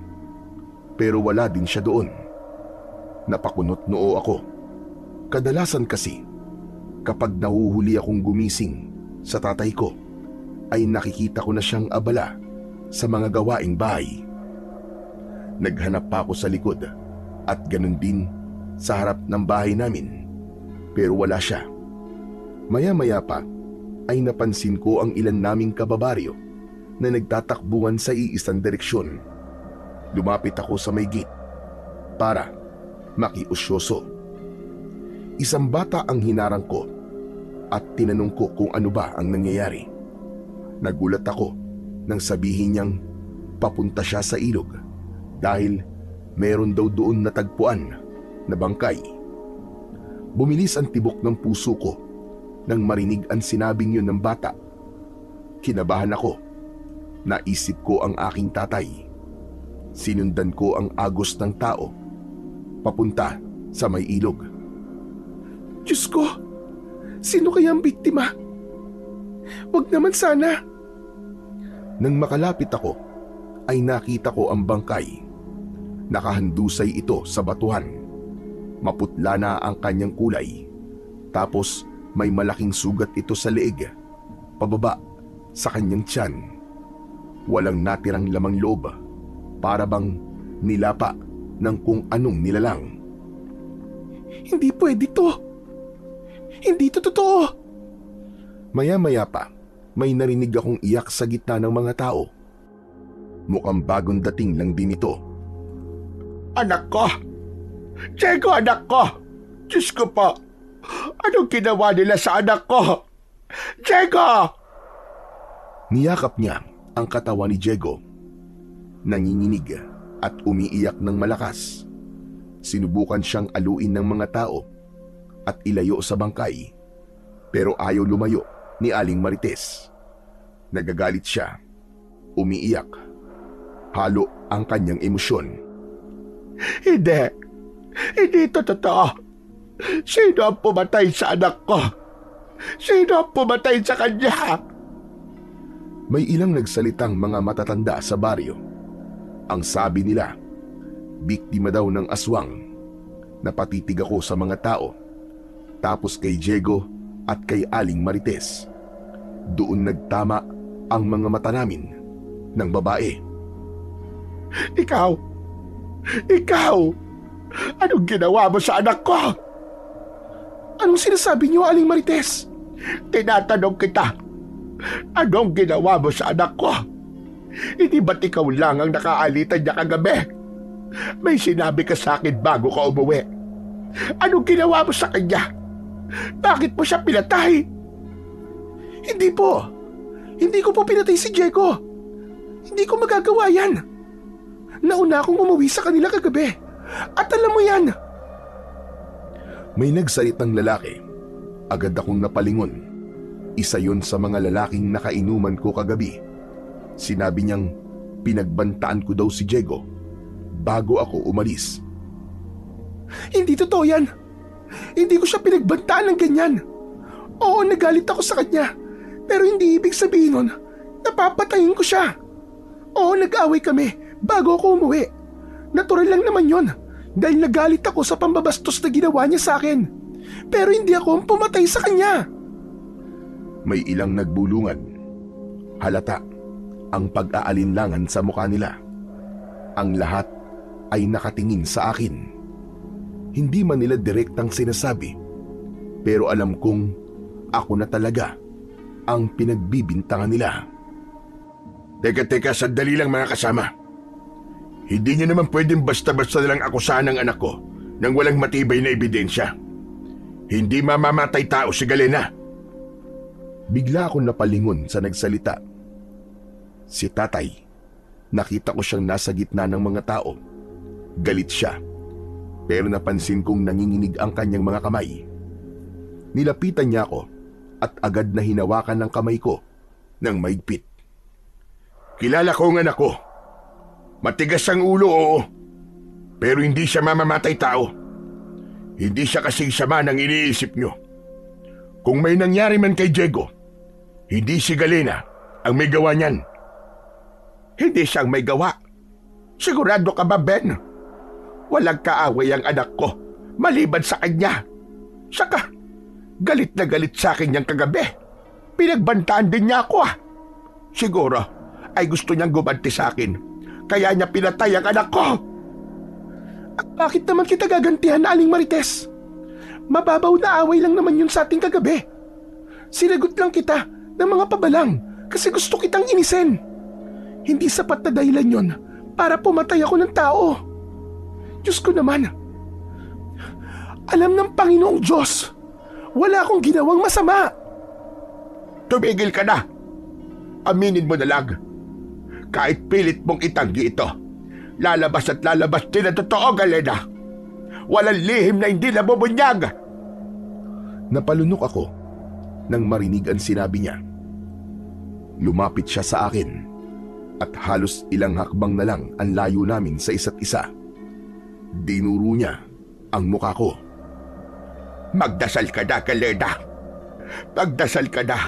Pero wala din siya doon. Napakunot noo ako. Kadalasan kasi, kapag nahuhuli akong gumising sa tatay ko, ay nakikita ko na siyang abala sa mga gawaing bahay. Naghanap pa ako sa likod at ganun din sa harap ng bahay namin. Pero wala siya. Maya-maya pa ay napansin ko ang ilan naming kababaryo na nagtatakbuhan sa iisang direksyon. Lumapit ako sa may gate para makiusyoso. Isang bata ang hinarang ko at tinanong ko kung ano ba ang nangyayari. Nagulat ako nang sabihin niyang papunta siya sa ilog dahil meron daw doon natagpuan na bangkay. Bumilis ang tibok ng puso ko nang marinig ang sinabing yun ng bata. Kinabahan ako. Naisip ko ang aking tatay. Sinundan ko ang agos ng tao papunta sa may ilog. Diyos ko! Sino kaya ang biktima? Wag naman sana. Nang makalapit ako, ay nakita ko ang bangkay. Nakahandusay ito sa batuhan. Maputla na ang kanyang kulay. Tapos may malaking sugat ito sa leeg, pababa sa kanyang tiyan. Walang natirang lamang loob, para bang nilapa ng kung anong nilalang. Hindi pwede to. Hindi to totoo. Maya-maya pa, may narinig akong iyak sa gitna ng mga tao. Mukhang bagong dating lang din ito. Anak ko! Diego, anak ko! Diyos ko po! Anong ginawa nila sa anak ko? Diego! Niyakap niya ang katawan ni Diego. Nanginginig at umiiyak ng malakas. Sinubukan siyang aluin ng mga tao at ilayo sa bangkay, pero ayaw lumayo ni Aling Marites. Nagagalit siya, umiiyak. Halo ang kanyang emosyon. Hindi! Hindi ito totoo! Sino ang pumatay sa anak ko? Sino ang pumatay sa kanya? May ilang nagsalitang mga matatanda sa baryo. Ang sabi nila, biktima daw ng aswang. Napatitig ako sa mga tao. Tapos kay Diego at kay Aling Marites. Doon nagtama ang mga mata namin ng babae. Ikaw! Ikaw! Anong ginawa mo sa anak ko? Anong sinasabi niyo, Aling Marites? Tinatanong kita, anong ginawa mo sa anak ko? Hindi ba't ikaw lang ang nakaalitan niya kagabi? May sinabi ka sa akin bago ka umuwi. Anong ginawa mo sa kanya? Bakit mo siya pinatay? Hindi po. Hindi ko po pinatay si Diego. Hindi ko magagawa yan. Nauna akong umuwi sa kanila kagabi. At alam mo yan. May nagsalitang lalaki. Agad akong napalingon. Isa yun sa mga lalaking nakainuman ko kagabi. Sinabi niyang pinagbantaan ko daw si Diego bago ako umalis. Hindi totoo yan. Hindi ko siya pinagbantaan ng ganyan. Oo, nagalit ako sa kanya. Pero hindi ibig sabihin nun, napapatayin ko siya. Oo, nag-away kami bago ako umuwi. Natural lang naman yon dahil nagalit ako sa pambabastos na ginawa niya sa akin. Pero hindi ako ang pumatay sa kanya. May ilang nagbulungan. Halata ang pag-aalinlangan sa mukha nila. Ang lahat ay nakatingin sa akin. Hindi man nila direktang sinasabi, pero alam kong ako na talaga ang pinagbibintangan nila. Teka, sandali lang mga kasama. Hindi niyo naman pwedeng basta-basta lang akusahan ng anak ko nang walang matibay na ebidensya. Hindi mamamatay tao si Galena. Bigla akong napalingon sa nagsalita. Si tatay, nakita ko siyang nasa gitna ng mga tao. Galit siya, pero napansin kong nanginginig ang kanyang mga kamay. Nilapitan niya ako at agad na hinawakan ng kamay ko ng maigpit. Kilala ko ang anak ko. Matigas ang ulo, oo. Pero hindi siya mamamatay tao. Hindi siya kasing sama ng iniisip nyo. Kung may nangyari man kay Diego, hindi si Galena ang may gawa niyan. Hindi siyang may gawa. Sigurado ka ba, Ben? Walang kaaway ang anak ko, maliban sa kanya. Saka, galit na galit sa akin niyang kagabi. Pinagbantaan din niya ako, ah. Siguro ay gusto niyang gumanti sa akin. Kaya niya pinatay ang anak ko. At bakit naman kita gagantihan, Aling Marites? Mababaw na away lang naman yun sa ating kagabi. Sinagot lang kita ng mga pabalang kasi gusto kitang inisin. Hindi sapat na dahilan yun para pumatay ako ng tao. Diyos ko naman. Alam ng Panginoong Diyos, wala akong ginawang masama. Tumigil ka na. Aminin mo na lang. Kahit pilit mong itanggi ito, lalabas at lalabas din ang totoo, Galena. Walang lihim na hindi nabubunyag. Napalunok ako nang marinig ang sinabi niya. Lumapit siya sa akin at halos ilang hakbang na lang ang layo namin sa isa't isa. Dinuro niya ang mukha ko. Magdasal ka na, Galena. Magdasal ka na.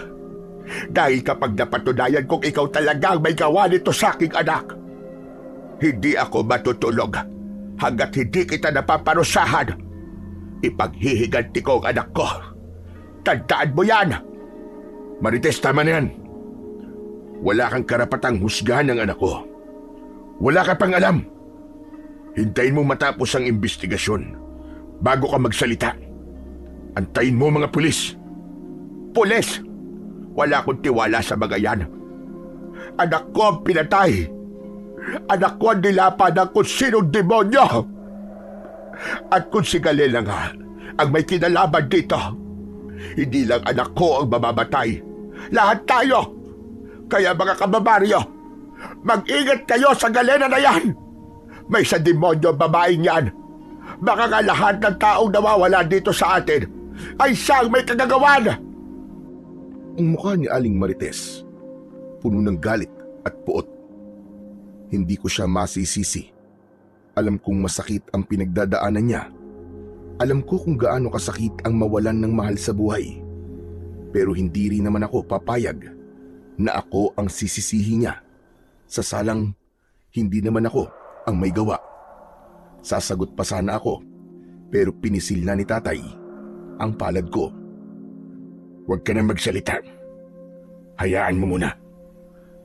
Dahil kapag napatunayan kong ikaw talaga ang may gawa nito sa aking anak, hindi ako matutulog hanggat hindi kita napaparusahan. Ipaghihiganti ko ang anak ko. Tandaan mo yan. Marites, tama na yan. Wala kang karapatang husgahan ng anak ko. Wala ka pang alam. Hintayin mo matapos ang investigasyon bago ka magsalita. Antayin mo mga pulis. Pulis! Wala akong tiwala sa mga yan. Anak ko ang pinatay. Anak ko ang nilapan ng kung sinong demonyo. At kung si Galena nga ang may kinalaman dito, hindi lang anak ko ang mamamatay. Lahat tayo. Kaya mga kababaryo, mag-ingat kayo sa Galena na yan. May sa demonyo babaeng yan. Baka nga lahat ng taong nawawala dito sa atin ay siyang may kagagawan. Ang mukha ni Aling Marites, puno ng galit at puot. Hindi ko siya masisisi. Alam kong masakit ang pinagdadaanan niya. Alam ko kung gaano kasakit ang mawalan ng mahal sa buhay. Pero hindi rin naman ako papayag na ako ang sisisihin niya. Sa salang, hindi naman ako ang may gawa. Sasagot pa sana ako, pero pinisil na ni tatay ang palad ko. Huwag ka na magsalita. Hayaan mo muna.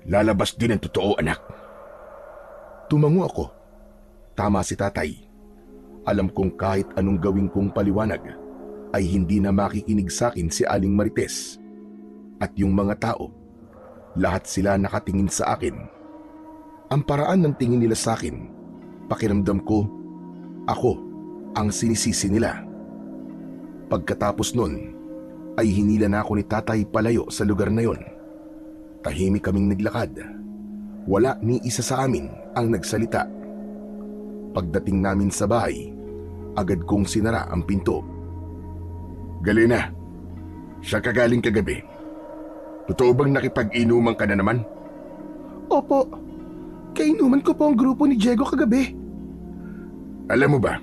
Lalabas din ang totoo, anak. Tumango ako. Tama si tatay. Alam kong kahit anong gawin kong paliwanag, ay hindi na makikinig sa akin si Aling Marites. At yung mga tao, lahat sila nakatingin sa akin. Ang paraan ng tingin nila sa akin, pakiramdam ko, ako ang sinisisi nila. Pagkatapos nun, ay hinila na ako ni tatay palayo sa lugar na yon. Tahimik kaming naglakad. Wala ni isa sa amin ang nagsalita. Pagdating namin sa bahay, agad kong sinara ang pinto. Galena, siya kagaling kagabi. Totoo bang nakipag-inuman ka na naman? Opo. Kainuman ko po ang grupo ni Diego kagabi. Alam mo ba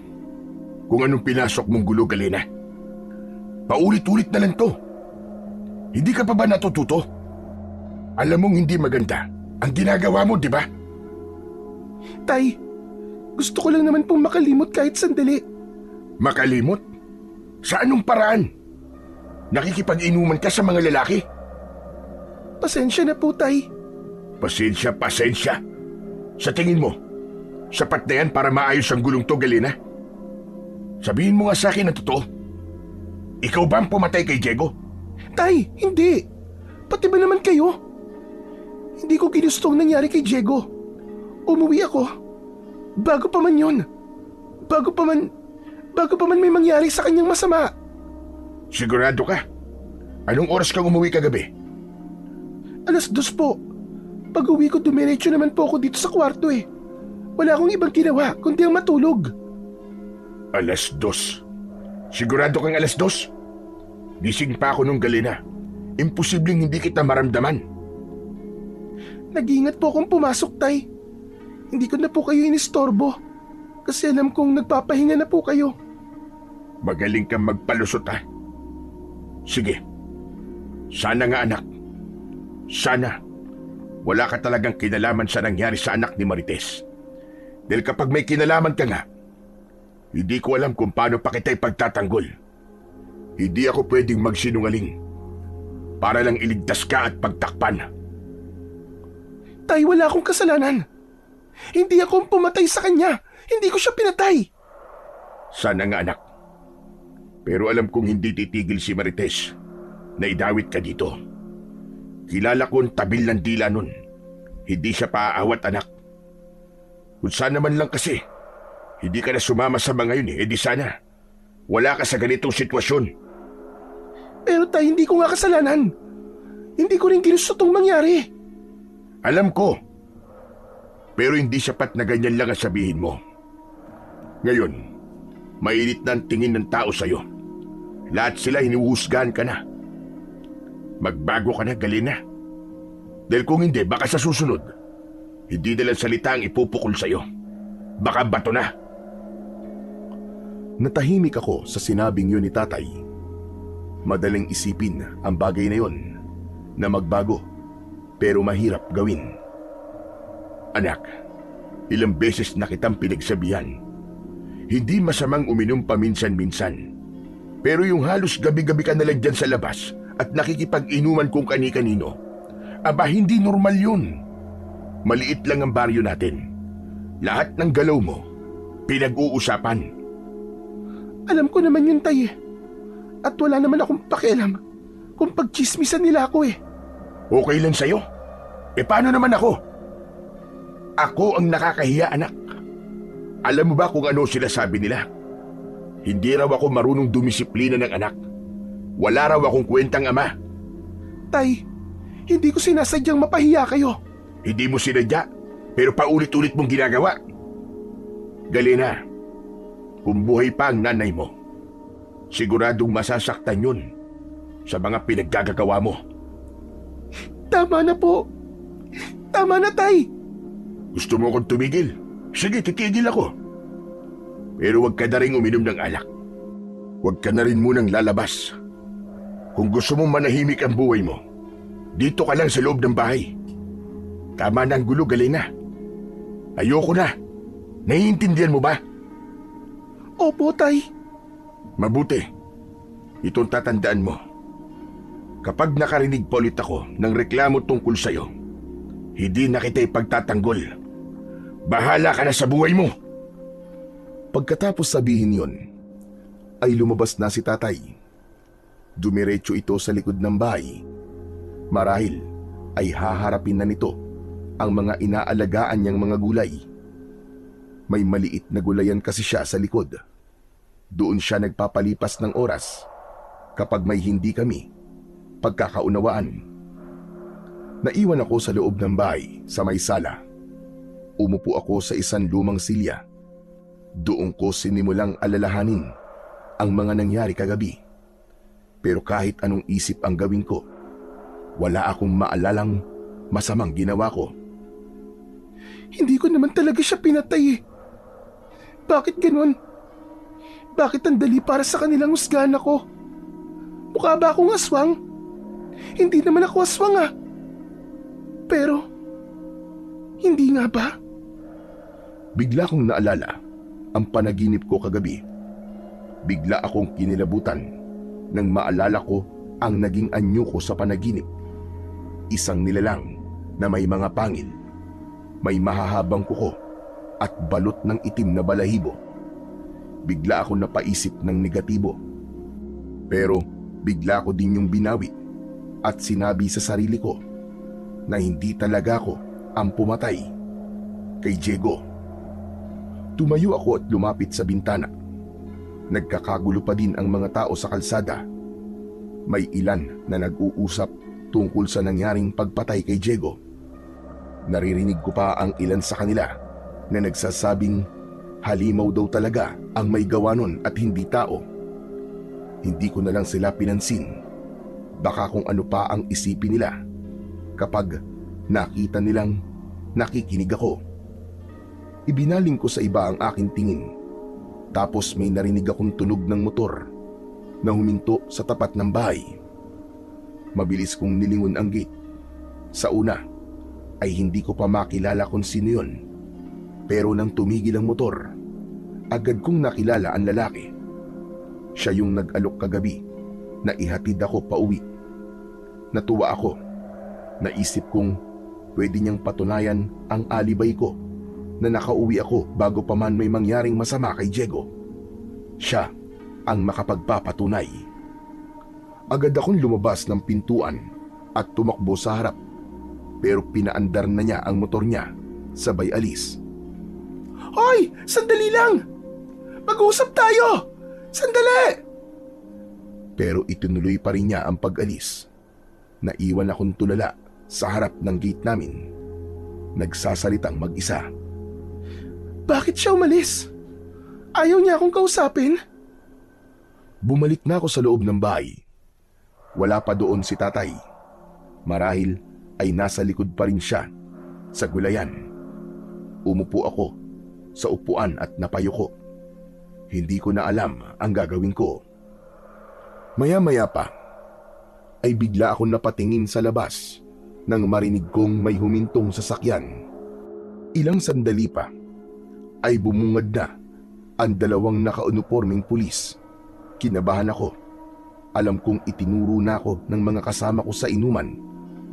kung anong pinasok mong gulo, Galena? Paulit-ulit na lang to. Hindi ka pa ba natututo? Alam mong hindi maganda ang ginagawa mo, di ba? Tay, gusto ko lang naman pong makalimot kahit sandali. Makalimot? Sa anong paraan? Nakikipag-inuman ka sa mga lalaki? Pasensya na po, Tay. Pasensya. Sa tingin mo, sapat na yan para maayos ang gulong to, Galena? Sabihin mo nga sa akin ang totoo. Ikaw ba ang pumatay kay Diego? Tay, hindi. Pati ba naman kayo? Hindi ko ginusto ang nangyari kay Diego. Umuwi ako. Bago pa man yun. Bago pa man may mangyari sa kanyang masama. Sigurado ka? Anong oras kang umuwi kagabi? 2:00 po. Pag-uwi ko, dumiretso naman po ako dito sa kwarto eh. Wala akong ibang ginawa kundi ang matulog. 2:00? Sigurado kang 2:00? Gising pa ako nung, Galena. Imposibleng hindi kita maramdaman. Nag-iingat po akong pumasok, Tay. Hindi ko na po kayo inistorbo. Kasi alam kong nagpapahinga na po kayo. Magaling kang magpalusot, ha? Sige. Sana nga, anak. Sana wala ka talagang kinalaman sa nangyari sa anak ni Marites. Dahil kapag may kinalaman ka nga, hindi ko alam kung paano pa kita ipagtatanggol. Hindi ako pwedeng magsinungaling para lang iligtas ka at pagtakpan. Tay, wala akong kasalanan. Hindi ako ang pumatay sa kanya. Hindi ko siya pinatay. Sana nga, anak. Pero alam kong hindi titigil si Marites na idawit ka dito. Kilala ko ang tabil ng dila nun. Hindi siya paaawat, anak. Kung sana man lang kasi, hindi ka na sumama sa mga yun, di sana wala ka sa ganitong sitwasyon. Pero Tay, hindi ko nga kasalanan. Hindi ko rin ginusto itong mangyari. Alam ko. Pero hindi sapat na ganyan lang ang sabihin mo. Ngayon, mainit na ang tingin ng tao sa'yo. Lahat sila hinuhusgahan ka na. Magbago ka na, Galena. Dahil kung hindi, baka sa susunod, hindi na lang salita ang ipupukol sa'yo. Baka bato na. Natahimik ako sa sinabing yun ni tatay. Madaling isipin ang bagay na yun na magbago pero mahirap gawin. Anak, ilang beses na kitang pinagsabihan. Hindi masamang uminom paminsan-minsan. Pero yung halos gabi-gabi ka na lang dyan sa labas at nakikipag-inuman kung kani-kanino, aba hindi normal yun. Maliit lang ang baryo natin. Lahat ng galaw mo, pinag-uusapan. Alam ko naman yun, Tay. At wala naman akong pakialam kung pagchismisan nila ako eh. Okay lang sa'yo? Paano naman ako? Ako ang nakakahiya, anak. Alam mo ba kung ano sila sabi nila? Hindi raw ako marunong dumisiplina ng anak. Wala raw akong kwentang ama. Tay, hindi ko sinasadyang mapahiya kayo. Hindi mo sinadya, pero paulit-ulit mong ginagawa. Galena, kung buhay pa ang nanay mo, siguradong masasaktan yun sa mga pinaggagawa mo. Tama na po. Tama na, Tay. Gusto mo akong tumigil? Sige, titigil ako. Pero huwag ka na rin uminom ng alak. Huwag ka na rin munang lalabas. Kung gusto mong manahimik ang buhay mo, dito ka lang sa loob ng bahay. Tama na ang gulo, Galena. Ayoko na. Naiintindihan mo ba? Opo, Tay. Mabuti. Itong tatandaan mo. Kapag nakarinig pa ulit ako ng reklamo tungkol sa'yo, hindi na kita ipagtatanggol. Bahala ka na sa buhay mo. Pagkatapos sabihin yon, ay lumabas na si tatay. Dumiretso ito sa likod ng bahay. Marahil ay haharapin na nito ang mga inaalagaan niyang mga gulay. May maliit na gulayan kasi siya sa likod. Doon siya nagpapalipas ng oras kapag may hindi kami pagkakaunawaan. Naiwan ako sa loob ng bahay sa may sala. Umupo ako sa isang lumang silya. Doon ko sinimulang alalahanin ang mga nangyari kagabi. Pero kahit anong isip ang gawin ko, wala akong maalalang masamang ginawa ko. Hindi ko naman talaga siya pinatay eh. Bakit ganun? Bakit ang dali para sa kanilang husgahan ako? Mukha ba akong aswang? Hindi naman ako aswang ah. Pero, hindi nga ba? Bigla kong naalala ang panaginip ko kagabi. Bigla akong kinilabutan nang maalala ko ang naging anyo ko sa panaginip. Isang nilalang na may mga pangil, may mahahabang kuko at balot ng itim na balahibo. Bigla ako napaisip ng negatibo. Pero bigla ko din yung binawi at sinabi sa sarili ko na hindi talaga ako ang pumatay kay Diego. Tumayo ako at lumapit sa bintana. Nagkakagulo pa din ang mga tao sa kalsada. May ilan na nag-uusap tungkol sa nangyaring pagpatay kay Diego. Naririnig ko pa ang ilan sa kanila na nagsasabing halimaw daw talaga ang may gawa nun at hindi tao. Hindi ko na lang sila pinansin. Baka kung ano pa ang isipin nila kapag nakita nilang nakikinig ako. Ibinaling ko sa iba ang aking tingin. Tapos may narinig akong tunog ng motor na huminto sa tapat ng bahay. Mabilis kong nilingon ang gate. Sa una ay hindi ko pa makilala kung sino yun. Pero nang tumigil ang motor, agad kong nakilala ang lalaki. Siya yung nag-alok kagabi na ihatid ako pauwi. Natuwa ako. Naisip kong pwede niyang patunayan ang alibay ko na nakauwi ako bago pa man may mangyaring masama kay Diego. Siya ang makapagpapatunay. Agad akong lumabas ng pintuan at tumakbo sa harap. Pero pinaandar na niya ang motor niya, sabay alis. Hoy! Sandali lang! Mag-uusap tayo! Sandali! Pero itinuloy pa rin niya ang pag-alis. Naiwan akong tulala sa harap ng gate namin. Nagsasalitang mag-isa. Bakit siya umalis? Ayaw niya akong kausapin? Bumalik na ako sa loob ng bahay. Wala pa doon si tatay. Marahil ay nasa likod pa rin siya sa gulayan. Umupo ako sa upuan at napayuko. Hindi ko na alam ang gagawin ko. Maya-maya pa ay bigla akong napatingin sa labas nang marinig kong may humintong sasakyan. Ilang sandali pa ay bumungad na ang dalawang nakaunipormeng pulis. Kinabahan ako. Alam kong itinuro na ako ng mga kasama ko sa inuman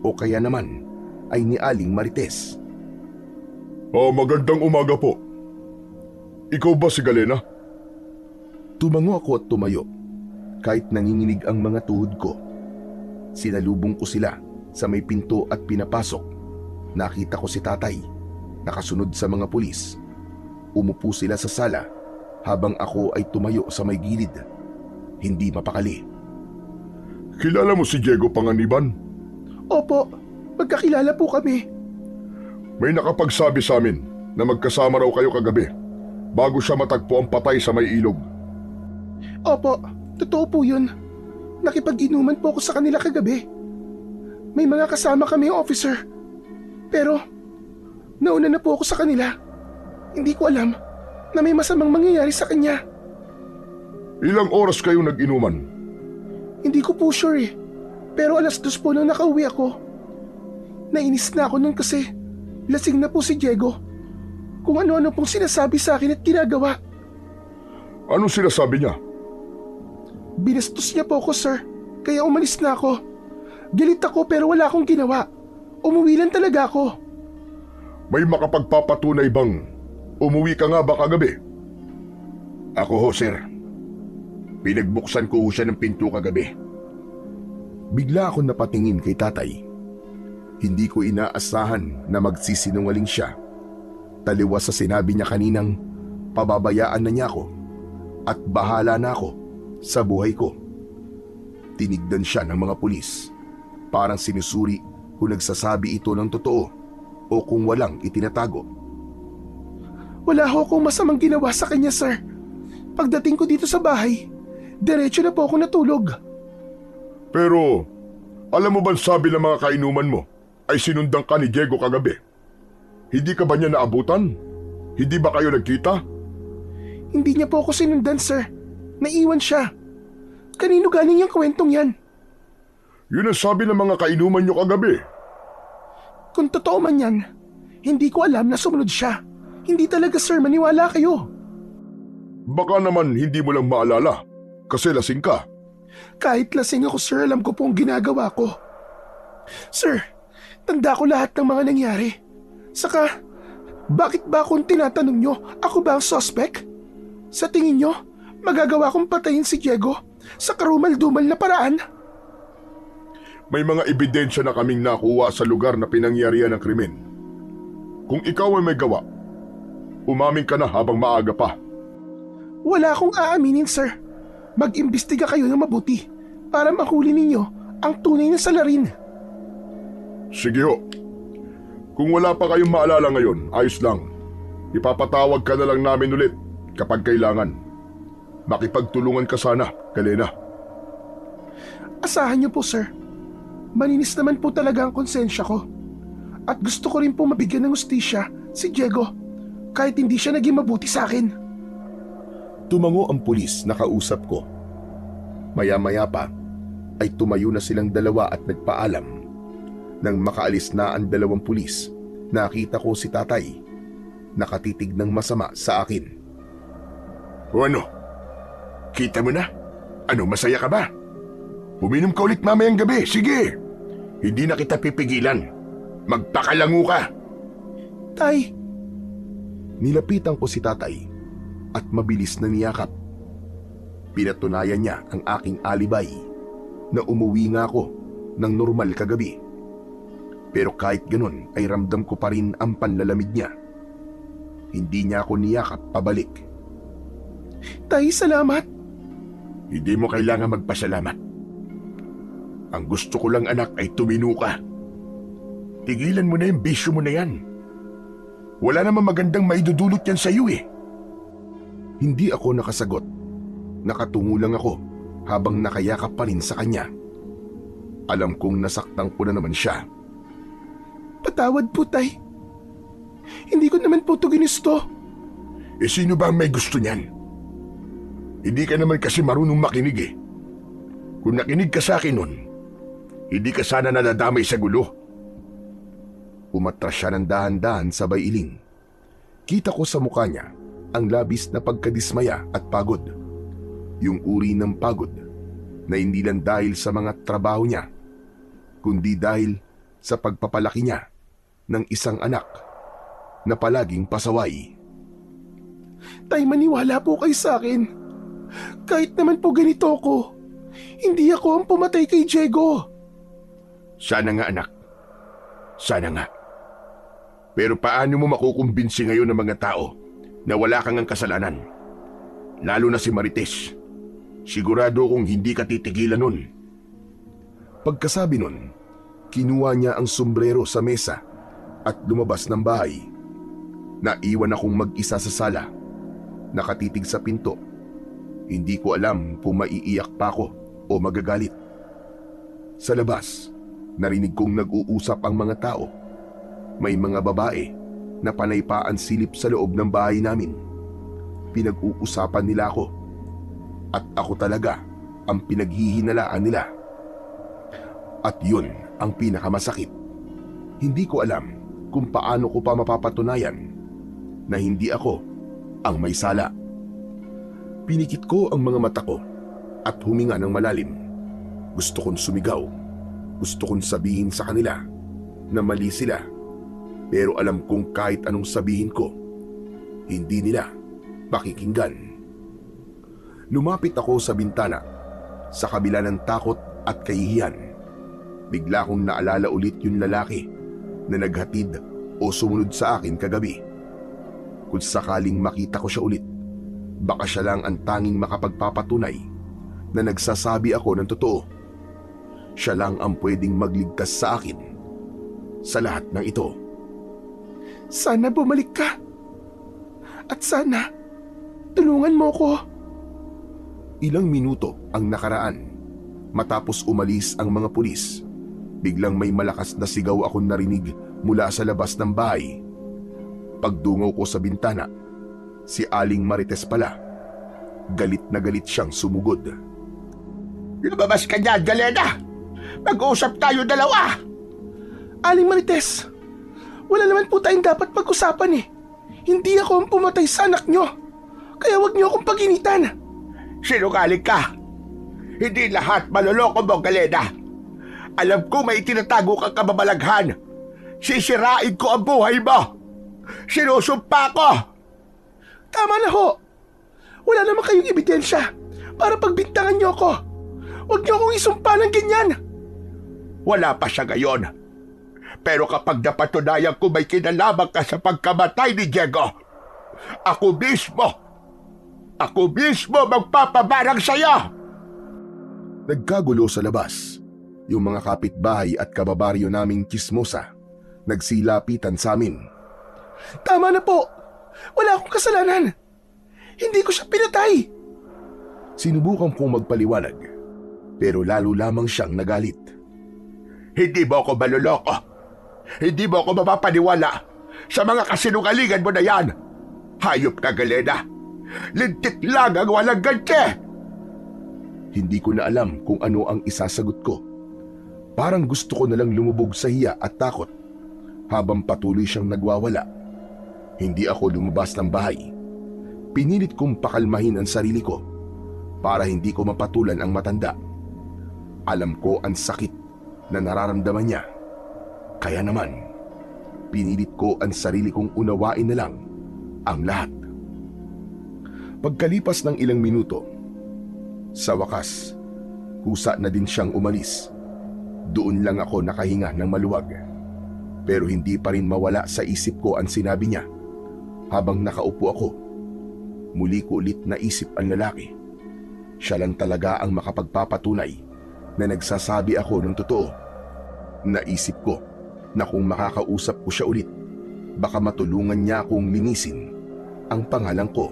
o kaya naman ay ni Aling Marites. Magandang umaga po. Ikaw ba si Galena? Tumango ako at tumayo kahit nanginginig ang mga tuhod ko. Sinalubong ko sila sa may pinto at pinapasok. Nakita ko si tatay, nakasunod sa mga pulis. Umupo sila sa sala habang ako ay tumayo sa may gilid. Hindi mapakali. Kilala mo si Diego Panganiban? Opo, magkakilala po kami. May nakapagsabi sa amin na magkasama raw kayo kagabi bago siya matagpo ang patay sa may ilog. Opo, totoo po yun. Nakipag-inuman po ako sa kanila kagabi. May mga kasama kami, officer. Pero, nauna na po ako sa kanila. Hindi ko alam na may masamang mangyayari sa kanya. Ilang oras kayo nag-inuman? Hindi ko po sure eh. Pero 2:00 po nung nakauwi ako. Nainis na ako nun kasi lasing na po si Diego. Kung ano-ano pong sinasabi sa akin at ginagawa. Anong sinasabi niya? Binastos niya po ako, sir. Kaya umalis na ako. Galit ako pero wala akong ginawa. Umuwi lang talaga ako. May makapagpapatunay bang umuwi ka nga ba kagabi? Ako ho, sir. Pinagbuksan ko ho siya ng pinto kagabi. Bigla akong napatingin kay tatay. Hindi ko inaasahan na magsisinungaling siya. Taliwas sa sinabi niya kaninang pababayaan na niya ako at bahala na ako sa buhay ko. Tinigdan siya ng mga pulis. Parang sinusuri kung nagsasabi ito ng totoo o kung walang itinatago. Wala ho akong masamang ginawa sa kanya, sir. Pagdating ko dito sa bahay, diretso na po ako natulog. Pero, alam mo ba sabi ng mga kainuman mo ay sinundan ka ni Diego kagabi? Hindi ka ba niya naabutan? Hindi ba kayo nagkita? Hindi niya po ako sinundan, sir. Naiwan siya. Kanino galing yung kwentong yan? Yun ang sabi ng mga kainuman niyo kagabi. Kung totoo man yan, hindi ko alam na sumunod siya. Hindi talaga, sir, maniwala kayo. Baka naman hindi mo lang maalala kasi lasing ka. Kahit lasing ako, sir, alam ko po ang ginagawa ko. Sir, tanda ko lahat ng mga nangyari. Saka, bakit ba akong tinatanong nyo, ako ba ang suspect? Sa tingin nyo, magagawa kong patayin si Diego sa karumal-dumal na paraan? May mga ebidensya na kaming nakuha sa lugar na pinangyarihan ng krimen. Kung ikaw ay may gawa, umamin ka na habang maaga pa. Wala akong aaminin, sir. Mag-imbestiga kayo ng mabuti para mahuli ninyo ang tunay na salarin. Sige ho. Kung wala pa kayong maalala ngayon, ayos lang. Ipapatawag ka na lang namin ulit kapag kailangan. Makipagtulungan ka sana, Galena. Asahan niyo po, sir. Maninis naman po talaga ang konsensya ko. At gusto ko rin po mabigyan ng hustisya si Diego kahit hindi siya naging mabuti sa akin. Tumango ang pulis na kausap ko. Maya-maya pa ay tumayo na silang dalawa at nagpaalam. Nang makaalis na ang dalawang pulis, nakita ko si tatay, nakatitig ng masama sa akin. O ano? Kita mo na? Ano, masaya ka ba? Uminom ka ulit mamayang gabi, sige! Hindi na kita pipigilan. Magpakalangu ka! Tay, Nilapitan ko si tatay at mabilis na niyakap. Pinatunayan niya ang aking alibay na umuwi nga ako ng normal kagabi. Pero kahit ganun ay ramdam ko pa rin ang panlalamig niya. Hindi niya ako niyakap pabalik. tay, salamat. Hindi mo kailangan magpasalamat. Ang gusto ko lang, anak, ay tumino ka. Tigilan mo na yung bisyo mo na yan. Wala namang magandang maidudulot yan sa'yo eh. Hindi ako nakasagot. Nakatungo lang ako habang nakayakap pa rin sa kanya. Alam kong nasaktan ko na naman siya. Patawad po, tay. Hindi ko naman po ito ginusto. Eh sino ba ang may gusto niyan? Hindi ka naman kasi marunong makinig eh. Kung nakinig ka sa akin nun, hindi ka sana nadadamay sa gulo. Umatras siya ng dahan-dahan sabay iling. Kita ko sa mukha niya ang labis na pagkadismaya at pagod. Yung uri ng pagod na hindi lang dahil sa mga trabaho niya, kundi dahil sa pagpapalaki niya ng isang anak na palaging pasaway. Tay, maniwala po kayo sa akin. Kahit naman po ganito ako, hindi ako ang pumatay kay Diego. Sana nga, anak. Sana nga. Pero paano mo makukumbinsi ngayon ng mga tao na wala kang ang kasalanan? Lalo na si Marites. Sigurado kong hindi ka titigilan nun. Pagkasabi nun, kinuha niya ang sombrero sa mesa at lumabas ng bahay. Naiwan akong mag-isa sa sala, nakatitig sa pinto. Hindi ko alam kung maiiyak pa ako o magagalit. Sa labas, narinig kong nag-uusap ang mga tao. May mga babae na panay pa ang silip sa loob ng bahay namin. Pinag-uusapan nila ako. At ako talaga ang pinaghihinalaan nila. At yun ang pinakamasakit. Hindi ko alam kung paano ko pa mapapatunayan na hindi ako ang may sala. Pinikit ko ang mga mata ko at huminga ng malalim. Gusto kong sumigaw. Gusto kong sabihin sa kanila na mali sila. Pero alam kong kahit anong sabihin ko, hindi nila pakikinggan. Lumapit ako sa bintana sa kabila ng takot at kahihiyan. Bigla kong naalala ulit yung lalaki na naghatid o sumunod sa akin kagabi. Kung sakaling makita ko siya ulit, baka siya lang ang tanging makapagpapatunay na nagsasabi ako ng totoo. Siya lang ang pwedeng magligtas sa akin sa lahat ng ito. Sana bumalik ka. At sana, tulungan mo ko. Ilang minuto ang nakaraan. Matapos umalis ang mga pulis, biglang may malakas na sigaw akong narinig mula sa labas ng bahay. Pagdungaw ko sa bintana, si Aling Marites pala. Galit na galit siyang sumugod. Lumabas ka dyan, Galena! Mag-uusap tayo dalawa! Aling Marites, wala naman po tayong dapat pag-usapan eh. Hindi ako ang pumatay sa anak nyo. Kaya wag nyo akong paginitan. Sinungaling ka! Hindi lahat maloloko mo, Galena. Alam ko may tinatago kang kababalaghan. Sisirain ko ang buhay mo. Sinusumpa ko! Tama na ho. Wala naman kayong ebidensya para pagbintangan nyo ako. Huwag nyo akong isumpa ng ganyan. Wala pa siya ngayon. Pero kapag napatunayan ko may kinalaman ka sa pagkamatay ni Diego, ako mismo magpapabarang sa'yo! Nagkagulo sa labas. Yung mga kapitbahay at kababaryo naming chismosa nagsilapitan sa amin. Tama na po. Wala akong kasalanan. Hindi ko siya pinatay. Sinubukan kong magpaliwanag, pero lalo lamang siyang nagalit. Hindi mo ako maluloko. Hindi mo ako mapapaniwala sa mga kasinungalingan mo na yan. Hayop ka, Galena. Lintik lang ang walang ganti. Hindi ko na alam kung ano ang isasagot ko. Parang gusto ko nalang lumubog sa hiya at takot habang patuloy siyang nagwawala. Hindi ako lumabas ng bahay. Pinilit kong pakalmahin ang sarili ko para hindi ko mapatulan ang matanda. Alam ko ang sakit na nararamdaman niya. Kaya naman, pinilit ko ang sarili kong unawain na lang ang lahat. Pagkalipas ng ilang minuto, sa wakas, kusa na din siyang umalis. Doon lang ako nakahinga ng maluwag. Pero hindi pa rin mawala sa isip ko ang sinabi niya. Habang nakaupo ako, muli ko ulit naisip ang lalaki. Siya lang talaga ang makapagpapatunay na nagsasabi ako ng totoo. Naisip ko na kung makakausap ko siya ulit, baka matulungan niya akong linisin ang pangalan ko.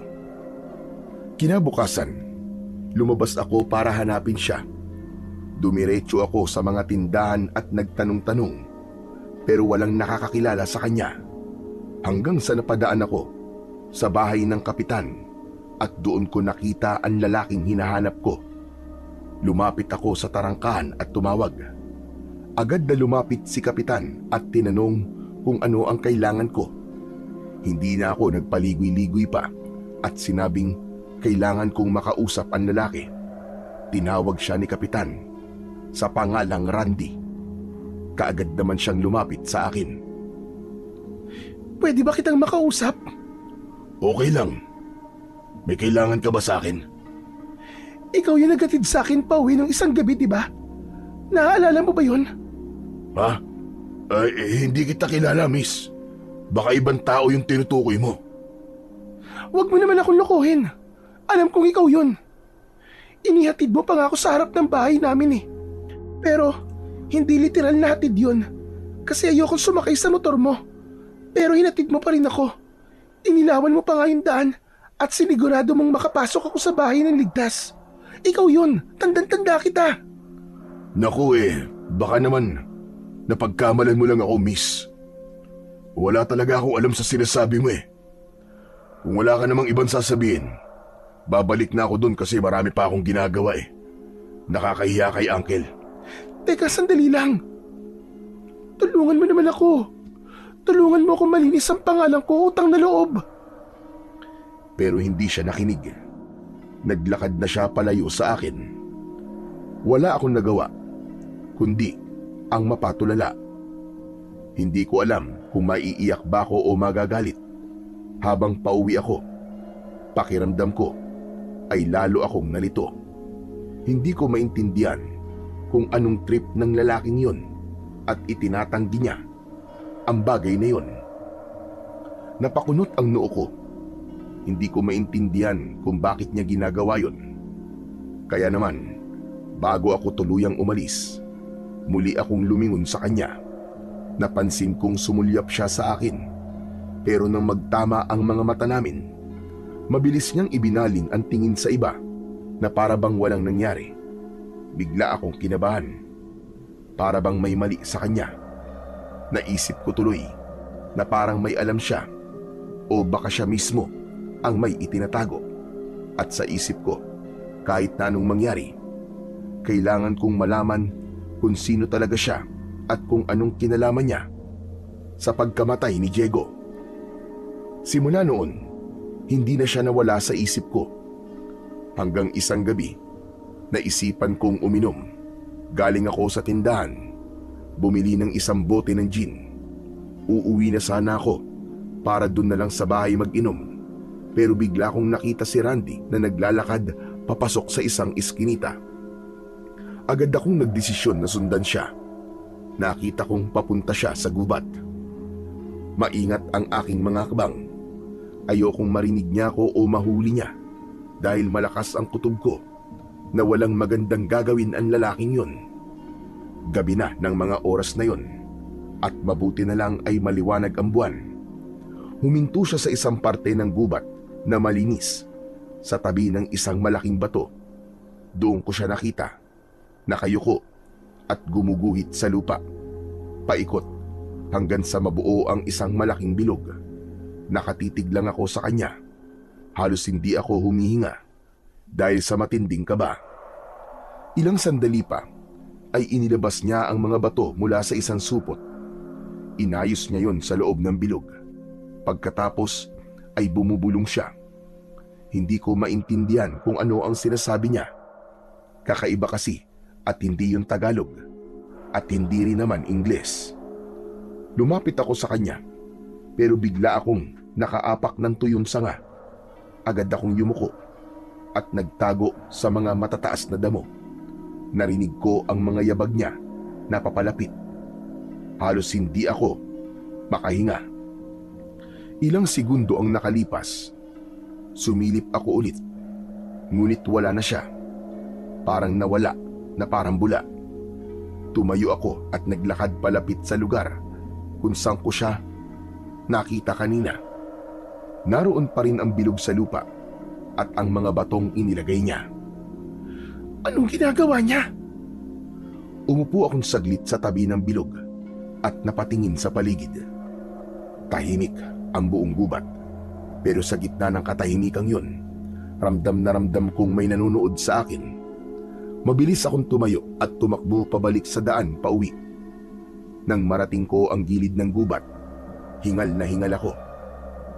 Kinabukasan, lumabas ako para hanapin siya. Dumiretso ako sa mga tindahan at nagtanong-tanong, pero walang nakakakilala sa kanya. Hanggang sa napadaan ako sa bahay ng kapitan at doon ko nakita ang lalaking hinahanap ko. Lumapit ako sa tarangkahan at tumawag. Agad na lumapit si kapitan at tinanong kung ano ang kailangan ko. Hindi na ako nagpaligoy-ligoy pa at sinabing kailangan kong makausap ang lalaki. Tinawag siya ni kapitan sa pangalang Randy. Kaagad naman siyang lumapit sa akin. Pwede ba kitang makausap? Okay lang. May kailangan ka ba sa akin? Ikaw yung nagatid sa akin pa uwi ng isang gabi, di ba? Naaalala mo ba yun? Ha? Hindi kita kilala, miss. Baka ibang tao yung tinutukoy mo. Huwag mo naman akong lokohin. Alam kong ikaw yun. Inihatid mo pa nga ako sa harap ng bahay namin eh. Pero hindi literal na hatid yun. Kasi ayokong sumakay sa motor mo. Pero hinatid mo pa rin ako. Inilawan mo pa nga yung daan at sinigurado mong makapasok ako sa bahay ng ligtas. Ikaw yun. Tandang-tanda kita. Naku baka naman napagkamalan mo lang ako, miss. Wala talaga akong alam sa sinasabi mo eh. Kung wala ka namang ibang sasabihin, babalik na ako dun kasi marami pa akong ginagawa eh. Nakakahiya kay Uncle. Teka, sandali lang. Tulungan mo naman ako. Tulungan mo akong malinis ang pangalan ko, utang na loob. Pero hindi siya nakinig. Naglakad na siya palayo sa akin. Wala akong nagawa, kundi ang mapatulala. Hindi ko alam kung maiiyak ba ako o magagalit. Habang pauwi ako, pakiramdam ko ay lalo akong nalito. Hindi ko maintindihan kung anong trip ng lalaking yon at itinatanggi niya ang bagay na yon. Napakunot ang noo ko. Hindi ko maintindihan kung bakit niya ginagawa yon. Kaya naman, bago ako tuluyang umalis, muli akong lumingon sa kanya. Napansin kong sumulyap siya sa akin. Pero nang magtama ang mga mata namin, mabilis niyang ibinaling ang tingin sa iba na para bang walang nangyari. Bigla akong kinabahan. Para bang may mali sa kanya. Naisip ko tuloy na parang may alam siya O baka siya mismo ang may itinatago. At sa isip ko, kahit na anong mangyari, kailangan kong malaman kung sino talaga siya at kung anong kinalaman niya sa pagkamatay ni Diego. Simula noon, hindi na siya nawala sa isip ko. Hanggang isang gabi, naisipan kong uminom. Galing ako sa tindahan, bumili ng isang bote ng gin. Uuwi na sana ako para dun na lang sa bahay mag-inom. Pero bigla kong nakita si Randy na naglalakad papasok sa isang iskinita. Agad akong nagdesisyon na sundan siya. Nakita kong papunta siya sa gubat. Maingat ang aking mga kabang. Ayokong marinig niya ako o mahuli niya dahil malakas ang kutob ko na walang magandang gagawin ang lalaking yun. Gabi na ng mga oras na yun at mabuti na lang ay maliwanag ang buwan. Huminto siya sa isang parte ng gubat na malinis sa tabi ng isang malaking bato. Doon ko siya nakita, nakayuko at gumuguhit sa lupa. Paikot hanggang sa mabuo ang isang malaking bilog. Nakatitig lang ako sa kanya. Halos hindi ako humihinga dahil sa matinding kaba. Ilang sandali pa ay inilabas niya ang mga bato mula sa isang supot. Inayos niya yon sa loob ng bilog. Pagkatapos ay bumubulong siya. Hindi ko maintindihan kung ano ang sinasabi niya. Kakaiba kasi at hindi yung Tagalog at hindi rin naman Ingles. Lumapit ako sa kanya pero bigla akong nakaapak ng tuyong sanga. Agad akong yumuko at nagtago sa mga matataas na damo. Narinig ko ang mga yabag niya na papalapit. Halos hindi ako makahinga. Ilang segundo ang nakalipas. Sumilip ako ulit. Ngunit wala na siya. Parang nawala na parang bula. Tumayo ako at naglakad palapit sa lugar kung saan ko siya nakita kanina. Naroon pa rin ang bilog sa lupa at ang mga batong inilagay niya. Anong ginagawa niya? Umupo akong saglit sa tabi ng bilog at napatingin sa paligid. Tahimik ang buong gubat. Pero sa gitna ng katahimikang yun, ramdam na ramdam kong may nanonood sa akin. Mabilis akong tumayo at tumakbo pabalik sa daan pauwi. Nang marating ko ang gilid ng gubat, hingal na hingal ako.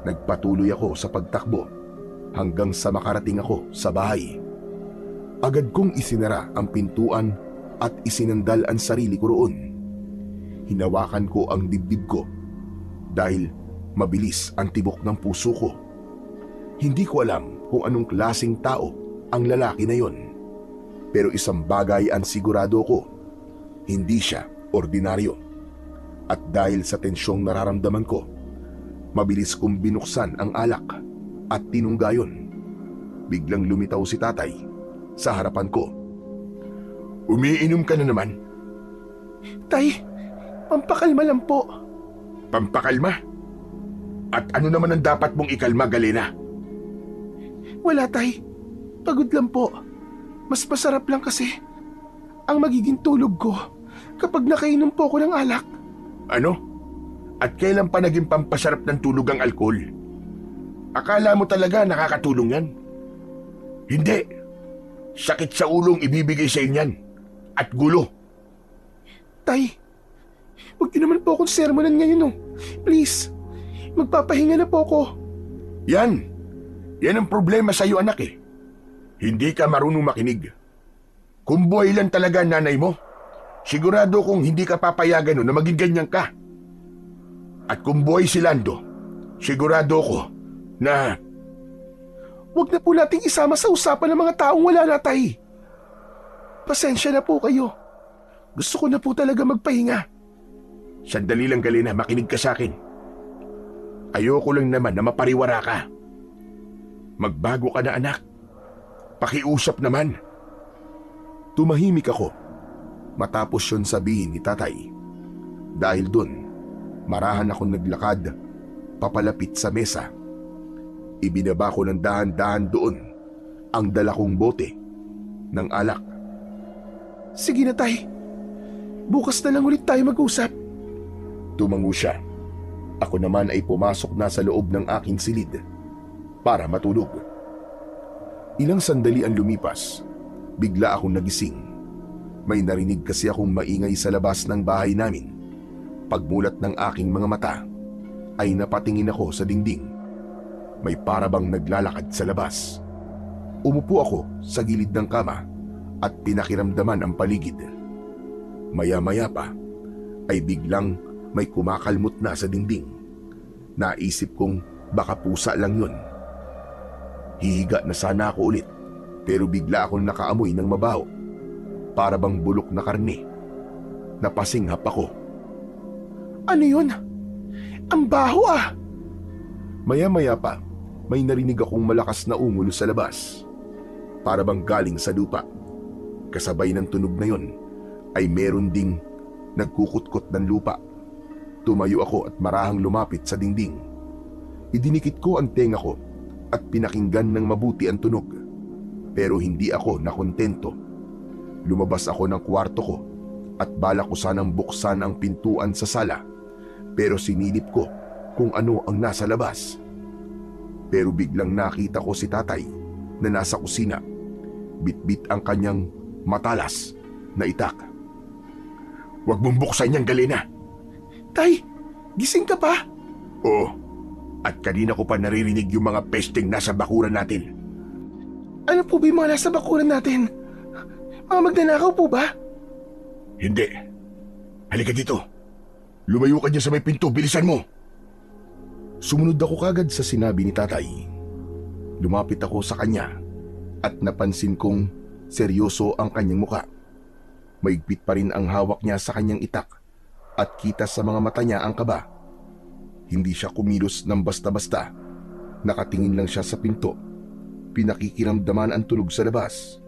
Nagpatuloy ako sa pagtakbo hanggang sa makarating ako sa bahay. Agad kong isinara ang pintuan at isinandal ang sarili ko roon. Hinawakan ko ang dibdib ko dahil mabilis ang tibok ng puso ko. Hindi ko alam kung anong klaseng tao ang lalaki na yon. Pero isang bagay ang sigurado ko, hindi siya ordinaryo. At dahil sa tensyong nararamdaman ko, mabilis kong binuksan ang alak at tinungga yun. Biglang lumitaw si tatay sa harapan ko. Umiinom ka na naman? Tay, pampakalma lang po. Pampakalma? At ano naman ang dapat mong ikalma, Galena? Wala, tay. Pagod lang po. Mas masarap lang kasi ang magiging tulog ko kapag nakainom po ako ng alak. Ano? At kailan pa naging pampasarap ng tulog ang alkohol? Akala mo talaga nakakatulong yan? Hindi. Sakit sa ulong ibibigay sa inyan. At gulo. Tay, huwag niyo naman po akong sermonan ngayon, oh. Please, magpapahinga na po ako. Yan. Yan ang problema sa iyo, anak eh. Hindi ka marunong makinig. Kung buhay lang talaga ang nanay mo, sigurado kong hindi ka papayagan na maging ganyan ka. At kung buhay si Lando, sigurado ko na... Huwag na po nating isama sa usapan ng mga taong wala na, tay. Pasensya na po kayo. Gusto ko na po talaga magpahinga. Sandali lang, Galena, makinig ka sa akin. Ayoko lang naman na mapariwara ka. Magbago ka na, anak. Pakiusap naman. Tumahimik ako matapos yun sabihin ni tatay. Dahil dun, marahan akong naglakad papalapit sa mesa. Ibinaba ko ng dahan-dahan doon ang dala kong bote ng alak. Sige na, tay. Bukas na lang ulit tayo mag-usap. Tumango siya. Ako naman ay pumasok na sa loob ng aking silid para matulog. Ilang sandali ang lumipas, bigla akong nagising. May narinig kasi akong maingay sa labas ng bahay namin. Pagmulat ng aking mga mata, ay napatingin ako sa dingding. May parabang naglalakad sa labas. Umupo ako sa gilid ng kama at pinakiramdaman ang paligid. Maya-maya pa, ay biglang may kumakalmot na sa dingding. Naisip kong baka pusa lang yun. Hihiga na sana ako ulit, pero bigla akong nakaamoy ng mabaho. Para bang bulok na karne. Napasinghap ako. Ano yun? Ang baho ah! Maya-maya pa, may narinig akong malakas na ungol sa labas. Para bang galing sa lupa. Kasabay ng tunog na yun, ay meron ding nagkukutkot ng lupa. Tumayo ako at marahang lumapit sa dingding. Idinikit ko ang tenga ko at pinakinggan ng mabuti ang tunog. Pero hindi ako nakontento. Lumabas ako ng kwarto ko at balak ko sanang buksan ang pintuan sa sala. Pero sinilip ko kung ano ang nasa labas. Pero biglang nakita ko si tatay na nasa kusina. Bitbit ang kanyang matalas na itak. Huwag mong buksan yan, Galena. Tay, gising ka pa? Oo. At kanina ko pa naririnig yung mga pesteng nasa bakuran natin. Ano po ba yung mga nasa bakuran natin? Mga magnanakaw po ba? Hindi. Halika dito. Lumayo ka dyan sa may pinto. Bilisan mo. Sumunod ako kagad sa sinabi ni tatay. Lumapit ako sa kanya at napansin kong seryoso ang kanyang muka. Maigpit pa rin ang hawak niya sa kanyang itak at kita sa mga mata niya ang kaba. Hindi siya kumilos ng basta-basta. Nakatingin lang siya sa pinto. Pinakikiramdaman ang tunog sa labas.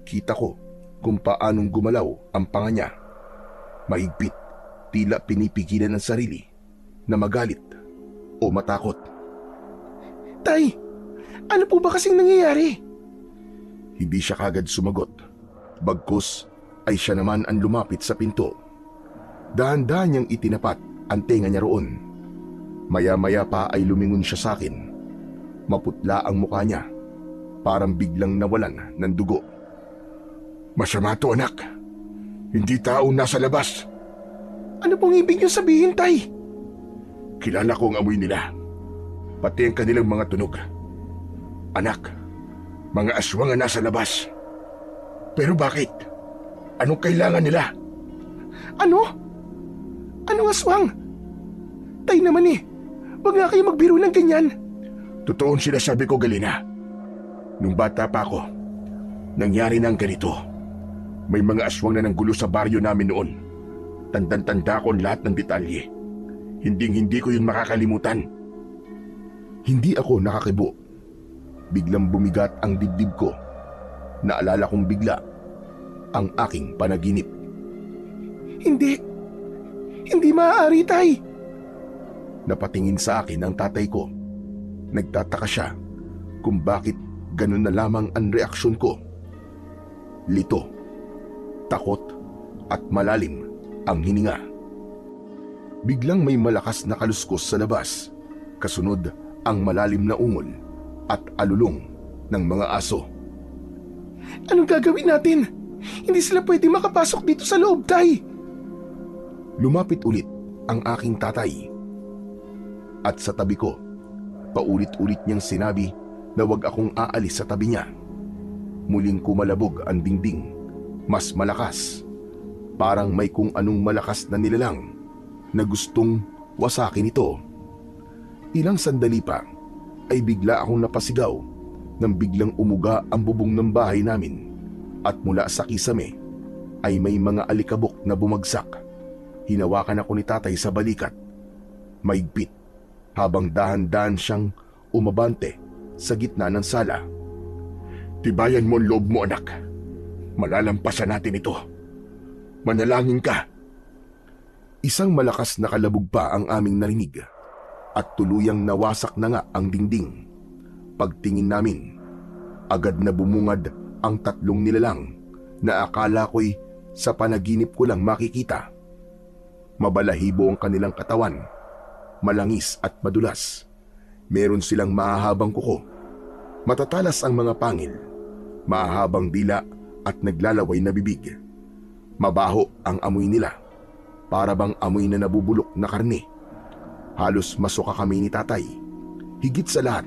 Kita ko kung paanong gumalaw ang panga niya. Mahigpit, tila pinipigilan ang sarili na magalit o matakot. Tay, ano po ba kasing nangyayari? Hindi siya kagad sumagot. Bagkus ay siya naman ang lumapit sa pinto. Dahan-dahan niyang itinapat ang tenga niya roon. Maya-maya pa ay lumingon siya sa akin. Maputla ang mukha niya. Parang biglang nawalan ng dugo. Masama to, anak. Hindi tao nasa labas. Ano pong ibig niyo sabihin, Tay? Kilala ko ang amoy nila. Pati ang kanilang mga tunog. Anak, mga aswang ang nasa labas. Pero bakit? Anong kailangan nila? Ano? Anong aswang? Tay naman eh. Huwag nga kayo magbiro ng ganyan. Totoo ang sinasabi ko, Galina. Nung bata pa ako, nangyari ng ganito. May mga aswang na nanggulo sa baryo namin noon. Tandang-tanda ko ang lahat ng detalye. Hinding-hindi ko yun makakalimutan. Hindi ako nakakibo. Biglang bumigat ang dibdib ko. Naalala kong bigla ang aking panaginip. Hindi maaari, Tay. Napatingin sa akin ang tatay ko. Nagtataka siya kung bakit ganun na lamang ang reaksyon ko. Lito, takot at malalim ang hininga. Biglang may malakas na kaluskos sa labas. Kasunod ang malalim na ungol at alulong ng mga aso. Anong gagawin natin? Hindi sila pwede makapasok dito sa loob, Tay. Lumapit ulit ang aking tatay. At sa tabi ko, paulit-ulit niyang sinabi na wag akong aalis sa tabi niya. Muling kumalabog ang dingding, mas malakas. Parang may kung anong malakas na nilalang na gustong wasakin ito. Ilang sandali pa ay bigla akong napasigaw nang biglang umuga ang bubong ng bahay namin at mula sa kisame ay may mga alikabok na bumagsak. Hinawakan ako ni tatay sa balikat. Maigpit habang dahan-dahan siyang umabante sa gitna ng sala. Tibayan mo ang loob mo, anak. Malalampasan natin ito. Manalangin ka. Isang malakas na kalabog pa ang aming narinig at tuluyang nawasak na nga ang dingding. Pagtingin namin, agad na bumungad ang tatlong nilalang na akala ko'y sa panaginip ko lang makikita. Mabalahibo ang kanilang katawan malangis at madulas. Meron silang mahahabang kuko. Matatalas ang mga pangil, mahahabang dila at naglalaway na bibig. Mabaho ang amoy nila, para bang amoy na nabubulok na karne. Halos masuka kami ni tatay. Higit sa lahat,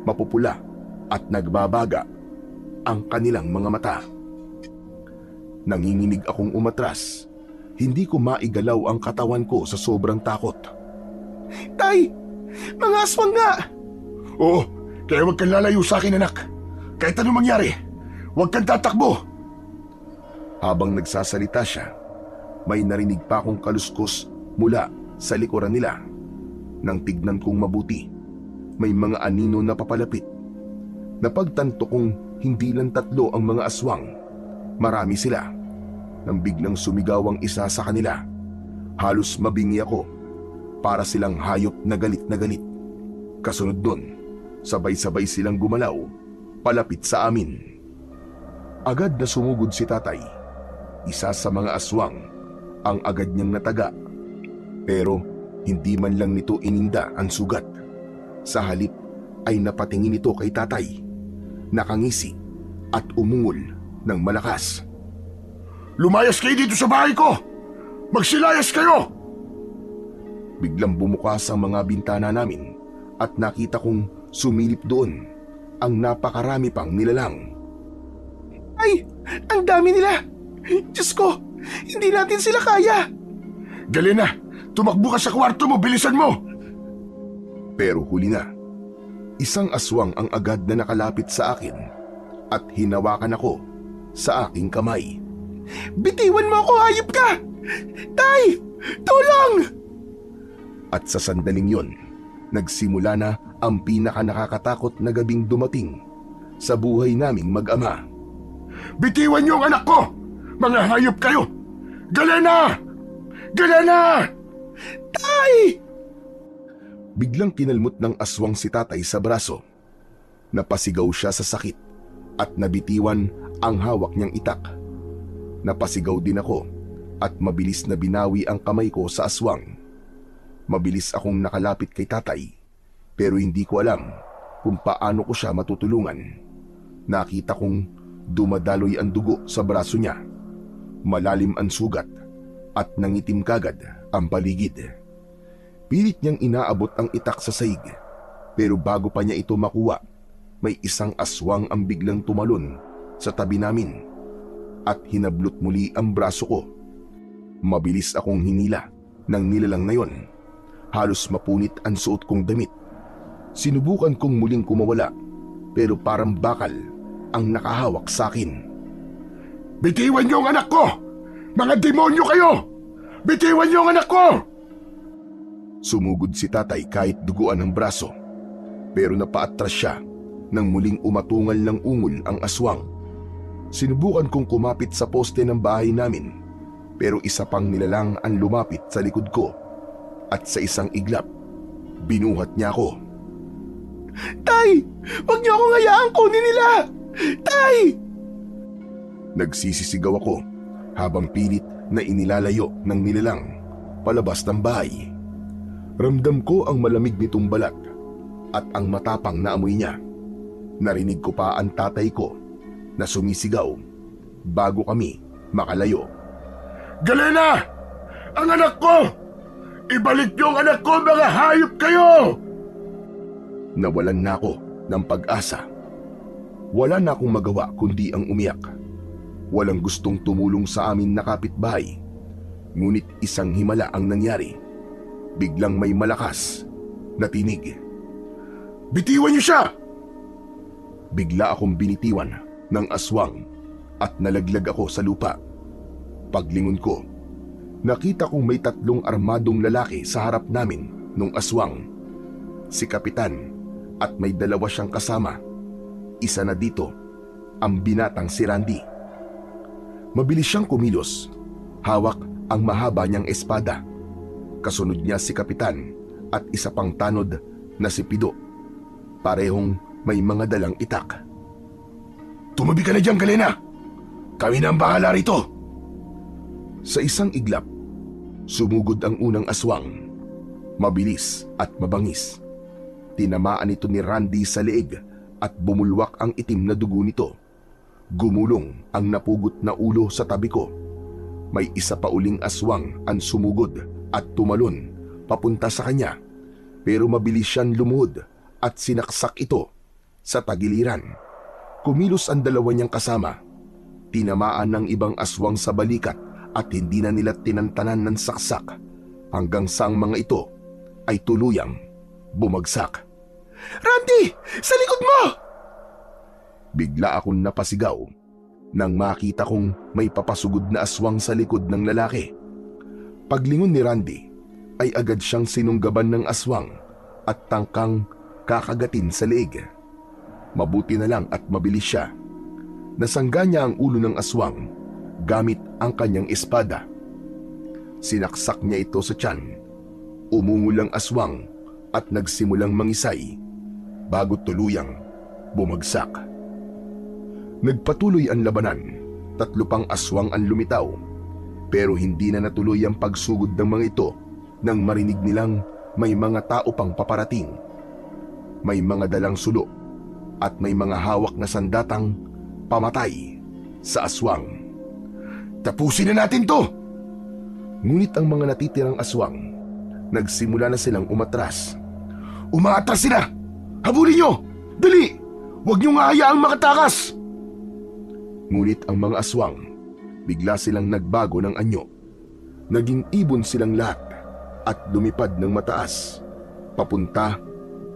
mapupula at nagbabaga ang kanilang mga mata. Nanginginig akong umatras. Hindi ko maigalaw ang katawan ko sa sobrang takot. Tay! Mga aswang nga! Oo, kaya huwag kang lalayo sa akin, anak. Kahit anong mangyari, huwag kang tatakbo. Habang nagsasalita siya, may narinig pa akong kaluskos mula sa likuran nila. Nang tignan kong mabuti, may mga anino na papalapit. Napagtanto kong hindi lang 3 ang mga aswang. Marami sila. Nang biglang sumigaw ang isa sa kanila, halos mabingi ako. Para silang hayop na galit na galit. Kasunod doon, sabay-sabay silang gumalaw, palapit sa amin. Agad na sumugod si tatay. Isa sa mga aswang ang agad niyang nataga. Pero hindi man lang nito ininda ang sugat. Sa halip ay napatingin ito kay tatay. Nakangisi at umungol ng malakas. Lumayas kayo dito sa bahay ko! Magsilayas kayo! Biglang bumukas ang mga bintana namin at nakita kong sumilip doon ang napakarami pang nilalang. Ay! Ang dami nila! Diyos ko! Hindi natin sila kaya! Galena, tumakbo ka sa kwarto mo, bilisan mo! Pero huli na. Isang aswang ang agad na nakalapit sa akin at hinawakan ako sa aking kamay. Bitiwan mo ako, hayop ka! Tay! Tulong! At sa sandaling yon, nagsimula na ang pinaka nakakatakot na gabing dumating sa buhay naming mag-ama. Bitiwan niyo ang anak ko! Mga hayop kayo! Galena! Galena! Tay! Biglang kinalmot ng aswang si tatay sa braso. Napasigaw siya sa sakit at nabitiwan ang hawak niyang itak. Napasigaw din ako at mabilis na binawi ang kamay ko sa aswang. Mabilis akong nakalapit kay tatay, pero hindi ko alam kung paano ko siya matutulungan. Nakita kong dumadaloy ang dugo sa braso niya. Malalim ang sugat at nangitim kagad ang paligid. Pilit niyang inaabot ang itak sa saig, pero bago pa niya ito makuha, may isang aswang ang biglang tumalon sa tabi namin at hinablot muli ang braso ko. Mabilis akong hinila ng nilalang na yon. Halos mapunit ang suot kong damit. Sinubukan kong muling kumawala, pero parang bakal ang nakahawak sa akin. Bitiwan niyo ang anak ko! Mga demonyo kayo! Bitiwan niyo ang anak ko! Sumugod si tatay kahit duguan ang braso, pero napaatras siya nang muling umatungal ng ungol ang aswang. Sinubukan kong kumapit sa poste ng bahay namin, pero isa pang nilalang ang lumapit sa likod ko. At sa isang iglap, binuhat niya ako. Tay! Huwag niyo akong hayaang kunin nila! Tay! Nagsisisigaw ako habang pilit na inilalayo ng nilalang palabas ng bahay. Ramdam ko ang malamig nitong balat at ang matapang na amoy niya. Narinig ko pa ang tatay ko na sumisigaw bago kami makalayo. Galena! Ang anak ko! Ibalik niyo ang anak ko, mga hayop kayo! Nawalan na ako ng pag-asa. Wala na akong magawa kundi ang umiyak. Walang gustong tumulong sa amin na kapitbahay. Ngunit isang himala ang nangyari. Biglang may malakas na tinig. Bitiwan niyo siya! Bigla akong binitiwan ng aswang at nalaglag ako sa lupa. Paglingon ko, nakita kong may 3 armadong lalaki sa harap namin nung aswang. Si Kapitan at may 2 siyang kasama. Isa na dito, ang binatang si Randy. Mabilis siyang kumilos. Hawak ang mahaba niyang espada. Kasunod niya si Kapitan at isa pang tanod na si Pido. Parehong may mga dalang itak. Tumabi ka na dyan, Galena! Kami na ang bahala rito! Sa isang iglap, sumugod ang unang aswang. Mabilis at mabangis. Tinamaan ito ni Randy sa leeg at bumulwak ang itim na dugo nito. Gumulong ang napugot na ulo sa tabi ko. May isa pa uling aswang ang sumugod at tumalon papunta sa kanya, pero mabilis siyang lumuhod at sinaksak ito sa tagiliran. Kumilos ang dalawa niyang kasama. Tinamaan ng ibang aswang sa balikat at hindi na nila tinantanan ng saksak hanggang sa ang mga ito ay tuluyang bumagsak. Randy! Sa likod mo! Bigla akong napasigaw nang makita kong may papasugod na aswang sa likod ng lalaki. Paglingon ni Randy ay agad siyang sinunggaban ng aswang at tangkang kakagatin sa leeg. Mabuti na lang at mabilis siya. Nasangga niya ang ulo ng aswang gamit ang kanyang espada. Sinaksak niya ito sa tiyan. Umungol ang aswang at nagsimulang mangisay bago tuluyang bumagsak. Nagpatuloy ang labanan. 3 pang aswang ang lumitaw, pero hindi na natuloy ang pagsugod ng mga ito nang marinig nilang may mga tao pang paparating. May mga dalang sulo at may mga hawak na sandatang pamatay sa aswang. Tapusin na natin to! Ngunit ang mga natitirang aswang, nagsimula na silang umatras. Umaatras sila! Habulin nyo! Dali! Huwag nyo nga hayaang makatakas! Ngunit ang mga aswang, bigla silang nagbago ng anyo. Naging ibon silang lahat at lumipad ng mataas, papunta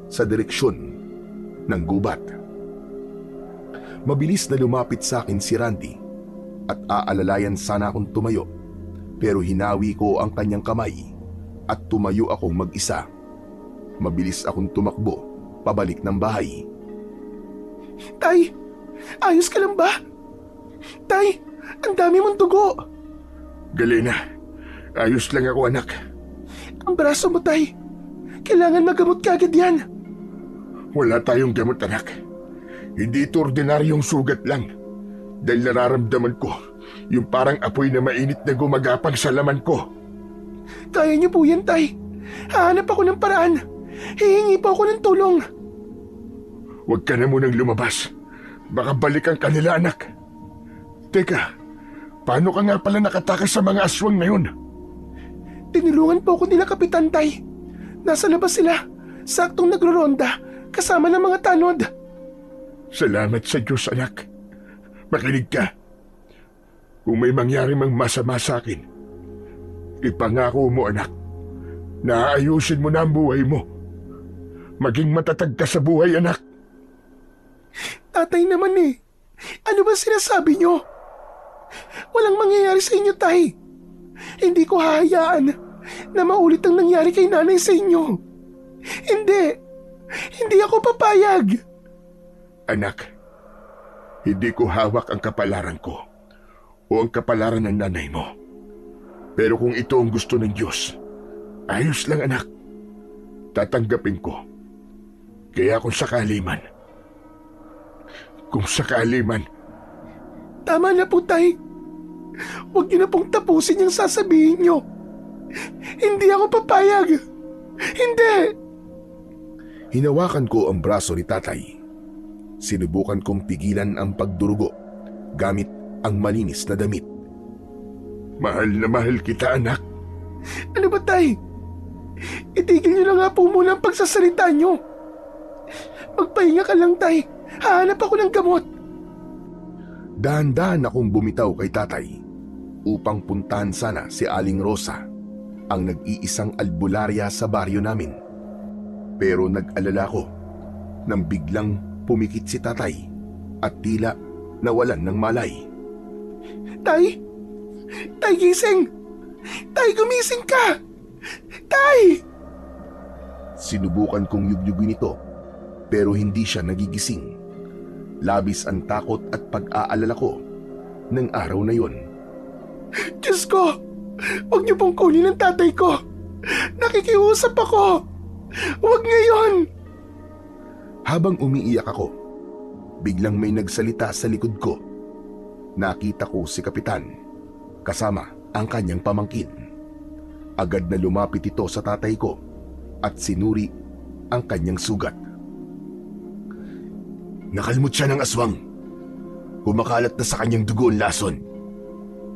sa direksyon ng gubat. Mabilis na lumapit sa akin si Randy at aalalayan sana akong tumayo, pero hinawi ko ang kanyang kamay at tumayo akong mag-isa. Mabilis akong tumakbo pabalik ng bahay. Tay, ayos ka lang ba? Tay, ang dami mong dugo. Galena, ayos lang ako anak. Ang braso mo, Tay. Kailangan magamot ka agad yan. Wala tayong gamot anak. Hindi ito ordinaryong sugat lang. Dahil nararamdaman ko yung parang apoy na mainit na gumagapang sa laman ko. Kaya niyo po yan, Tay. Hahanap ako ng paraan. Hihingi po ako ng tulong. Huwag ka na munang lumabas. Baka balikan ka nila anak. Teka, paano ka nga pala nakatakas sa mga aswang ngayon? Tinulungan po ako nila Kapitan, Tay. Nasa labas sila, saktong nagroronda, kasama ng mga tanod. Salamat sa Diyos anak. Makinig ka. Kung may mangyari mang masama sa akin, ipangako mo anak, na aayusin mo na ang buhay mo. Maging matatag ka sa buhay anak. Tatay naman eh. Ano ba sinasabi niyo? Walang mangyayari sa inyo, Tay. Hindi ko hahayaan na maulit ang nangyari kay nanay sa inyo. Hindi ako papayag. Anak, hindi ko hawak ang kapalaran ko o ang kapalaran ng nanay mo. Pero kung ito ang gusto ng Diyos, ayos lang anak. Tatanggapin ko. Kaya kung sakali man. Tama na po, Tay. Huwag niyo na pong tapusin yung sasabihin niyo. Hindi ako papayag. Hindi! Hinawakan ko ang braso ni tatay. Sinubukan kong pigilan ang pagdurugo gamit ang malinis na damit. Mahal na mahal kita anak. Ano ba, Tay? Itigil niyo na nga po muna ang pagsasalita niyo. Magpahinga ka lang, Tay. Hahanap ako ng gamot. Dahan-dahan akong bumitaw kay tatay upang puntahan sana si Aling Rosa, ang nag-iisang albularya sa baryo namin. Pero nag-alala ko nang biglang pumikit si tatay at tila nawalan ng malay. Tay! Tay, gising! Tay, gumising ka! Tay! Sinubukan kong yugyugin ito pero hindi siya nagigising. Labis ang takot at pag-aalala ko ng araw na yon. Diyos ko! Huwag niyo pong kunin ang tatay ko! Nakikiusap ako! Huwag ngayon! Habang umiiyak ako, biglang may nagsalita sa likod ko. Nakita ko si Kapitan, kasama ang kanyang pamangkin. Agad na lumapit ito sa tatay ko at sinuri ang kanyang sugat. Nakalmot siya ng aswang. Kumakalat na sa kanyang dugo ang lason.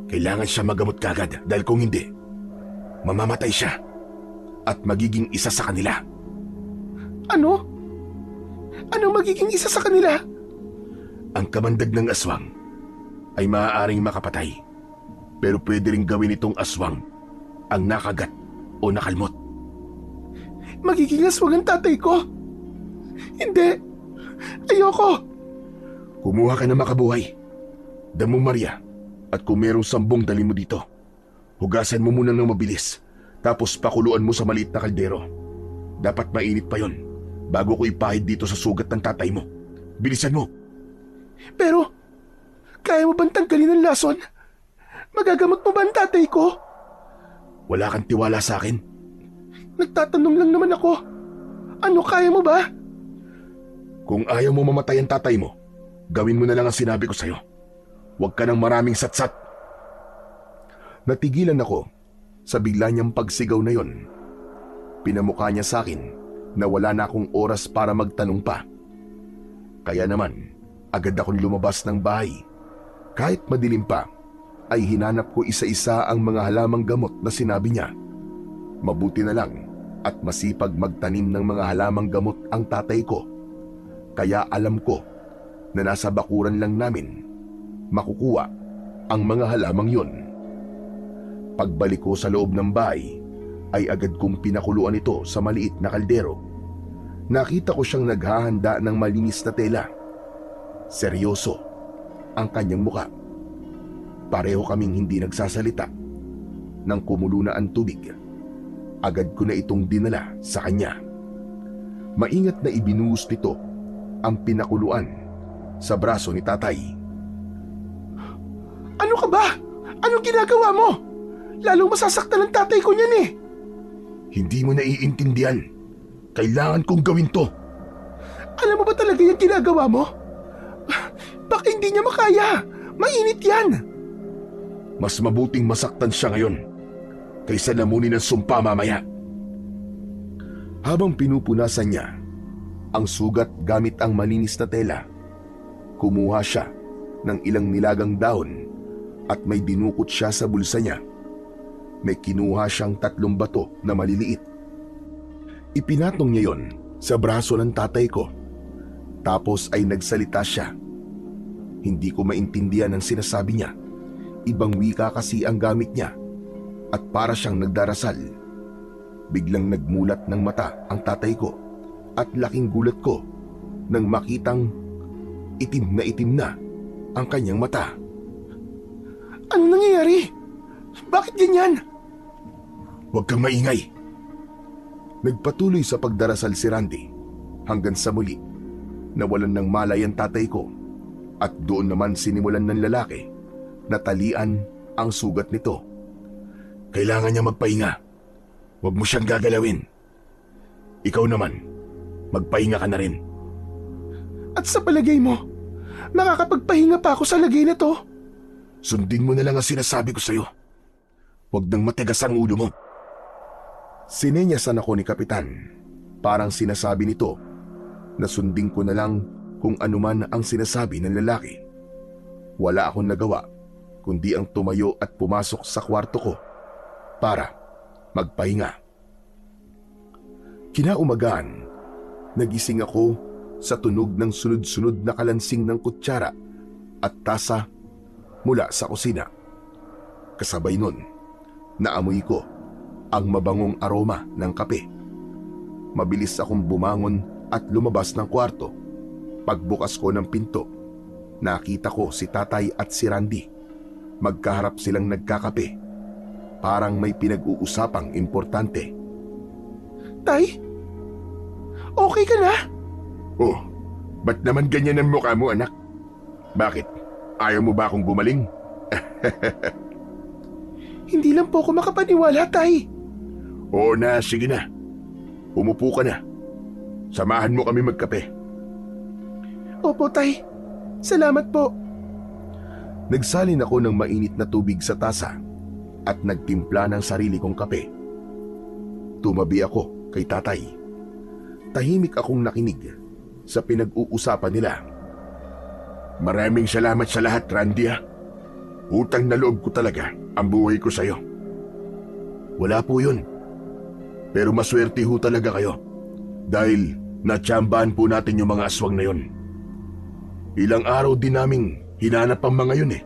Kailangan siya magamot kagad dahil kung hindi, mamamatay siya at magiging isa sa kanila. Ano? Anong magiging isa sa kanila? Ang kamandag ng aswang ay maaaring makapatay, pero pwede ring gawin itong aswang ang nakagat o nakalmot. Magiging aswang ang tatay ko? Hindi. Ayoko. Kumuha ka na makabuhay. Damong Maria, at kung merong sambong dali mo dito. Hugasan mo muna ng mabilis, tapos pakuluan mo sa maliit na kaldero. Dapat mainit pa yon bago ko ipahid dito sa sugat ng tatay mo. Bilisan mo. Pero, kaya mo bang tanggalin ang lason? Magagamot mo ba ang tatay ko? Wala kang tiwala sa akin? Nagtatanong lang naman ako. Ano, kaya mo ba? Kung ayaw mo mamatay ang tatay mo, gawin mo na lang ang sinabi ko sa'yo. Huwag ka ng maraming satsat. Natigilan ako sa bigla niyang pagsigaw na yon. Pinamukha niya sa akin na wala na akong oras para magtanong pa. Kaya naman, agad akong lumabas ng bahay. Kahit madilim pa, ay hinanap ko isa-isa ang mga halamang gamot na sinabi niya. Mabuti na lang at masipag magtanim ng mga halamang gamot ang tatay ko. Kaya alam ko na nasa bakuran lang namin makukuha ang mga halamang yon. Pagbalik ko sa loob ng bahay, ay agad kong pinakuluan ito sa maliit na kaldero. Nakita ko siyang naghahanda ng malinis na tela. Seryoso ang kanyang muka. Pareho kaming hindi nagsasalita. Nang kumulo na ang tubig, agad ko na itong dinala sa kanya. Maingat na ibinuhos nito ang pinakuluan sa braso ni tatay. Ano ka ba? Anong ginagawa mo? Lalong masasaktan ang tatay ko niyan eh. Hindi mo naiintindihan. Kailangan kong gawin to. Alam mo ba talaga yung ginagawa mo? Baka hindi niya makaya. Mainit yan. Mas mabuting masaktan siya ngayon kaysa lamunin ng sumpa mamaya. Habang pinupunasan niya ang sugat gamit ang malinis na tela, kumuha siya ng ilang nilagang dahon at may dinukot siya sa bulsa niya. May kinuha siyang 3 bato na maliliit. Ipinatong niya yon sa braso ng tatay ko. Tapos ay nagsalita siya. Hindi ko maintindihan ang sinasabi niya. Ibang wika kasi ang gamit niya at para siyang nagdarasal. Biglang nagmulat ng mata ang tatay ko at laking gulat ko nang makitang itim na ang kanyang mata. Ano nangyayari? Bakit ganyan? Huwag kang maingay. Nagpatuloy sa pagdarasal si Randy hanggang sa muli nawalan ng malay ang tatay ko at doon naman sinimulan ng lalaki na talian ang sugat nito. Kailangan niya magpahinga. Huwag mo siyang gagalawin. Ikaw naman, magpahinga ka na rin. At sa palagay mo, makakapagpahinga pa ako sa lagay na to? Sundin mo na lang ang sinasabi ko sa'yo. Huwag nang matigas ang ulo mo. Sinenyasan ako ni Kapitan. Parang sinasabi nito na sundin ko na lang kung anuman ang sinasabi ng lalaki. Wala akong nagawa kundi ang tumayo at pumasok sa kwarto ko para magpahinga. Kinaumagahan, nagising ako sa tunog ng sunod-sunod na kalansing ng kutsara at tasa mula sa kusina. Kasabay nun, naamoy ko ang mabangong aroma ng kape. Mabilis akong bumangon at lumabas ng kwarto. Pagbukas ko ng pinto, nakita ko si tatay at si Randy. Magkaharap silang nagkakape. Parang may pinag-uusapang importante. Tay? Okay ka na? Oh, ba't naman ganyan ang mukha mo, anak? Bakit? Ayaw mo ba akong gumaling? Hindi lang po ako makapaniwala, Tay. Oo na, sige na. Umupo ka na. Samahan mo kami magkape. Opo, Tay. Salamat po. Nagsalin ako ng mainit na tubig sa tasa at nagtimpla ng sarili kong kape. Tumabi ako kay tatay. Tahimik akong nakinig sa pinag-uusapan nila. Maraming salamat sa lahat, Randy. Utang na loob ko talaga ang buhay ko sa'yo. Wala po yun. Pero maswerte ho talaga kayo dahil natsambahan po natin yung mga aswang na yun. Ilang araw din naming hinanap ang mga yun eh.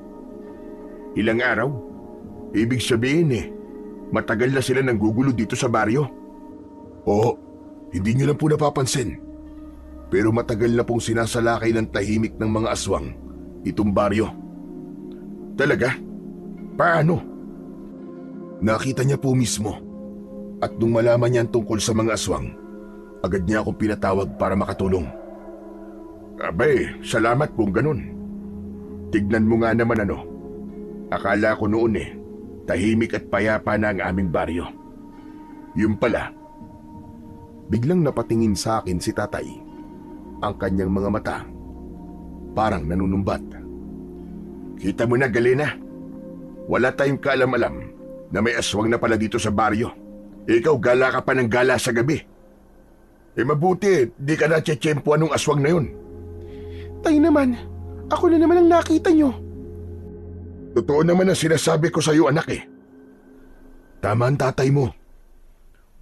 Ilang araw? Ibig sabihin matagal na sila nanggugulo dito sa baryo. Oo, hindi nyo lang po napapansin. Pero matagal na pong sinasalakay ng tahimik ng mga aswang itong baryo. Talaga? Paano? Nakita niya po mismo. At nung malaman niya tungkol sa mga aswang, agad niya akong pinatawag para makatulong. Abay, salamat kung ganun. Tignan mo nga naman Akala ko noon tahimik at payapa na ang aming baryo. Yung pala, biglang napatingin sa akin si tatay. Ang kanyang mga mata, parang nanunumbat. Kita mo na, Galena. Wala tayong kaalam-alam na may aswang na pala dito sa baryo. Ikaw gala ka pa ng gala sa gabi. Mabuti, di ka na tsetsempuan ng aswang na yun. Tay naman, ako na naman ang nakita nyo. Totoo naman ang sinasabi ko sa iyo, anak Tama ang tatay mo.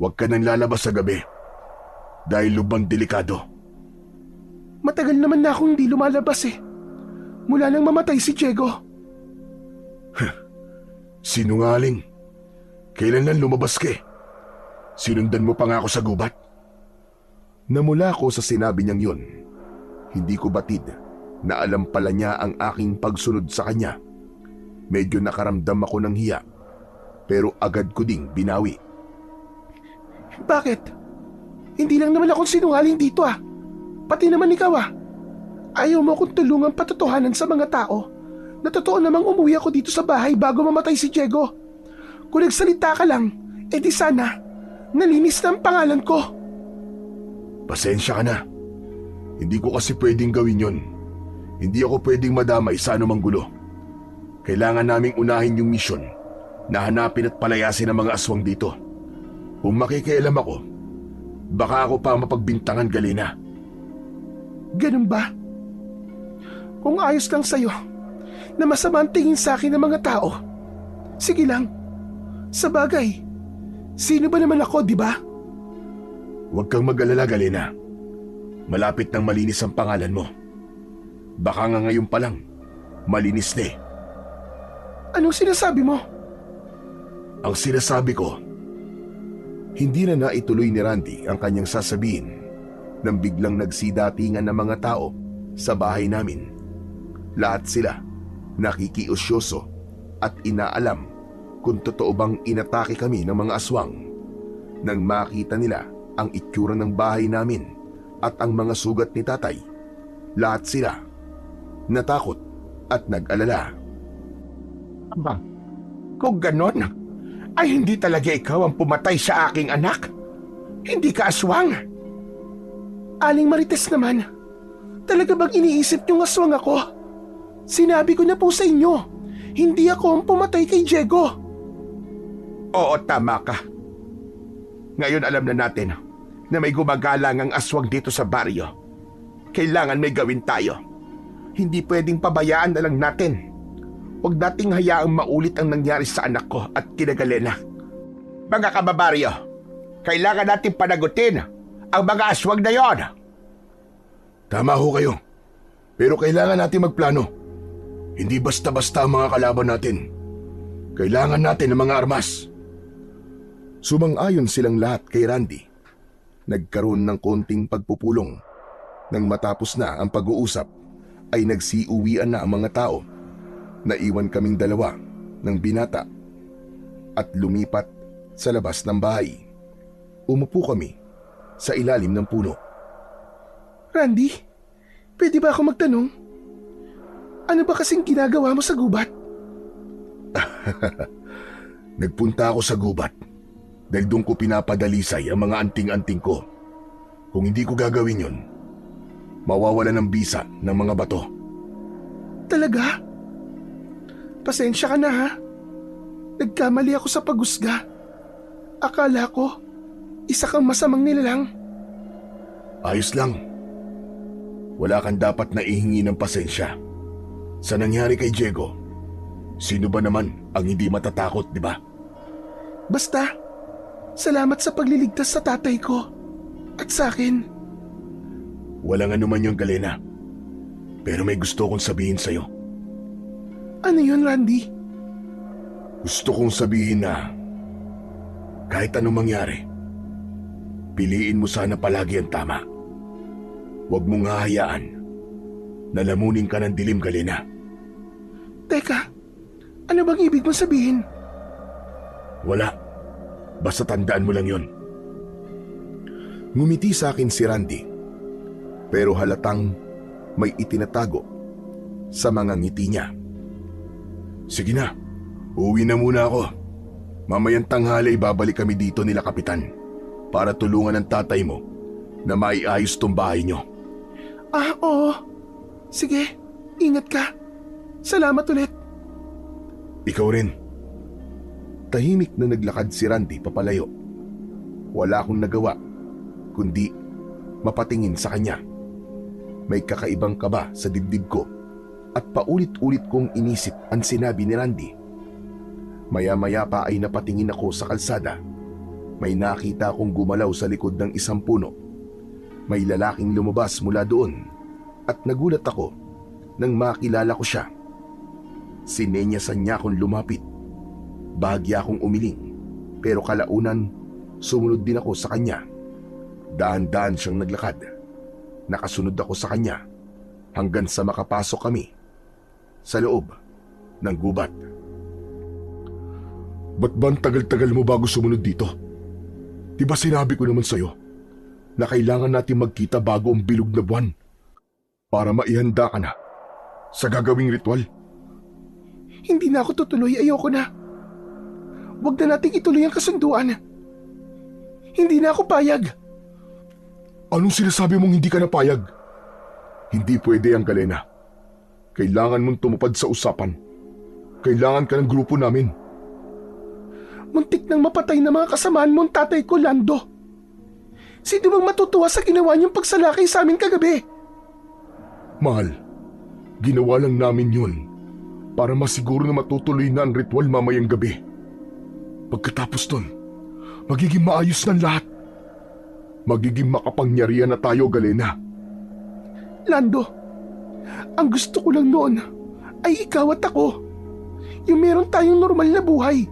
Huwag ka nang lalabas sa gabi dahil lubang delikado. Matagal naman na akong hindi lumalabas mula nang mamatay si Diego. Sinungaling. Kailan lang lumabas ka? Sinundan mo pa nga ako sa gubat. Namula ko sa sinabi niyang yun. Hindi ko batid na alam pala niya ang aking pagsunod sa kanya. Medyo nakaramdam ako ng hiya, pero agad ko ding binawi. Bakit? Hindi lang naman ako sinungaling dito Pati naman ikaw Ayaw mo akong tulungan patotohanan sa mga tao na totoo namang umuwi ako dito sa bahay bago mamatay si Diego. Kung nagsalita ka lang, di sana nalinis na ang pangalan ko. Pasensya ka na. Hindi ko kasi pwedeng gawin yon. Hindi ako pwedeng madamay sa anumang gulo. Kailangan naming unahin yung misyon na hanapin at palayasin ang mga aswang dito. Kung makikialam ako, baka ako pa mapagbintangan, Galena. Ganun ba? Kung ayos lang sa'yo na masama ang tingin sa akin ng mga tao, sige lang. Sa bagay, sino ba naman ako, di ba? Huwag kang mag-alala, Galena. Malapit nang malinis ang pangalan mo. Baka nga ngayon pa lang, malinis na Anong sinasabi mo? Ang sinasabi ko, hindi na naituloy ni Randy ang kanyang sasabihin nang biglang nagsidatingan ng mga tao sa bahay namin. Lahat sila nakikiusyoso at inaalam kung totoo bang inatake kami ng mga aswang. Nang makita nila ang itsura ng bahay namin at ang mga sugat ni tatay, lahat sila natakot at nag-alala. Aba, kung ganon, ay hindi talaga ikaw ang pumatay sa aking anak. Hindi ka aswang. Aling Marites naman, talaga bang iniisip niyong aswang ako? Sinabi ko na po sa inyo, hindi ako ang pumatay kay Diego. Oo, tama ka. Ngayon alam na natin na may gumagalang ang aswang dito sa baryo. Kailangan may gawin tayo. Hindi pwedeng pabayaan na lang natin. Huwag nating hayaang maulit ang nangyari sa anak ko at kina Galena. Mga kababaryo, kailangan natin panagutin ang mga aswang na yon. Tama ho kayo. Pero kailangan natin magplano. Hindi basta-basta ang mga kalaban natin. Kailangan natin ng mga armas. Sumang-ayon silang lahat kay Randy. Nagkaroon ng konting pagpupulong. Nang matapos na ang pag-uusap, ay nagsiuwian na ang mga tao. Naiwan kaming dalawa ng binata at lumipat sa labas ng bahay. Umupo kami sa ilalim ng puno. Randy, pwede ba ako magtanong? Ano ba kasing ginagawa mo sa gubat? Nagpunta ako sa gubat dahil doon ko pinapadalisay ang mga anting-anting ko. Kung hindi ko gagawin yon, mawawala ng bisa ng mga bato. Talaga? Pasensya ka na Nagkamali ako sa paghusga. Akala ko, Isa kang masamang nilalang. Ayos lang. Wala kang dapat na ihingi ng pasensya. Sa nangyari kay Diego, sino ba naman ang hindi matatakot, di ba? Basta, salamat sa pagliligtas sa tatay ko at sa akin. Walang anuman yung Galena. Pero may gusto kong sabihin sa'yo. Ano yun, Randy? Gusto kong sabihin na kahit anong mangyari, piliin mo sana palagi ang tama. Huwag mong hahayaan na lamunin ka ng dilim, Galena. Teka, ano bang ibig mong sabihin? Wala. Basta tandaan mo lang yon. Ngumiti sa akin si Randy, pero halatang may itinatago sa mga ngiti niya. Sige na, uwi na muna ako. Mamayang tanghali babalik kami dito nila Kapitan para tulungan ang tatay mo na maiayos tong bahay niyo. Oo. Sige, ingat ka. Salamat ulit. Ikaw rin. Tahimik na naglakad si Randy papalayo. Wala akong nagawa kundi mapatingin sa kanya. May kakaibang kaba sa dibdib ko at paulit-ulit kong inisip ang sinabi ni Randy. Maya-maya pa ay napatingin ako sa kalsada. May nakita akong gumalaw sa likod ng isang puno. May lalaking lumabas mula doon at nagulat ako nang makilala ko siya. Sinenyasan niya akong lumapit. Bahagya akong umiling, pero kalaunan sumunod din ako sa kanya. Dahan-dahan siyang naglakad. Nakasunod ako sa kanya hanggang sa makapasok kami sa loob ng gubat. Ba't ba ang tagal-tagal mo bago sumunod dito? Diba sinabi ko naman sa'yo na kailangan natin magkita bago ang bilog na buwan para maihanda ka na sa gagawing ritual? Hindi na ako tutuloy, ayoko na. Huwag na nating ituloy ang kasunduan. Hindi na ako payag. Anong sinasabi mong hindi ka napayag? Hindi pwede ang Galena. Kailangan mong tumupad sa usapan. Kailangan ka ng grupo namin. Muntik nang mapatay na mga kasamaan mo ang tatay ko, Lando. Sino bang matutuwa sa ginawa niyong pagsalakay sa amin kagabi? Mahal, ginawa lang namin yun para masiguro na matutuloy na ang ritual mamayang gabi. Pagkatapos nun, magiging maayos ng lahat. Magiging makapangyarihan na tayo, Galena. Lando, ang gusto ko lang noon ay ikaw at ako. Yung meron tayong normal na buhay.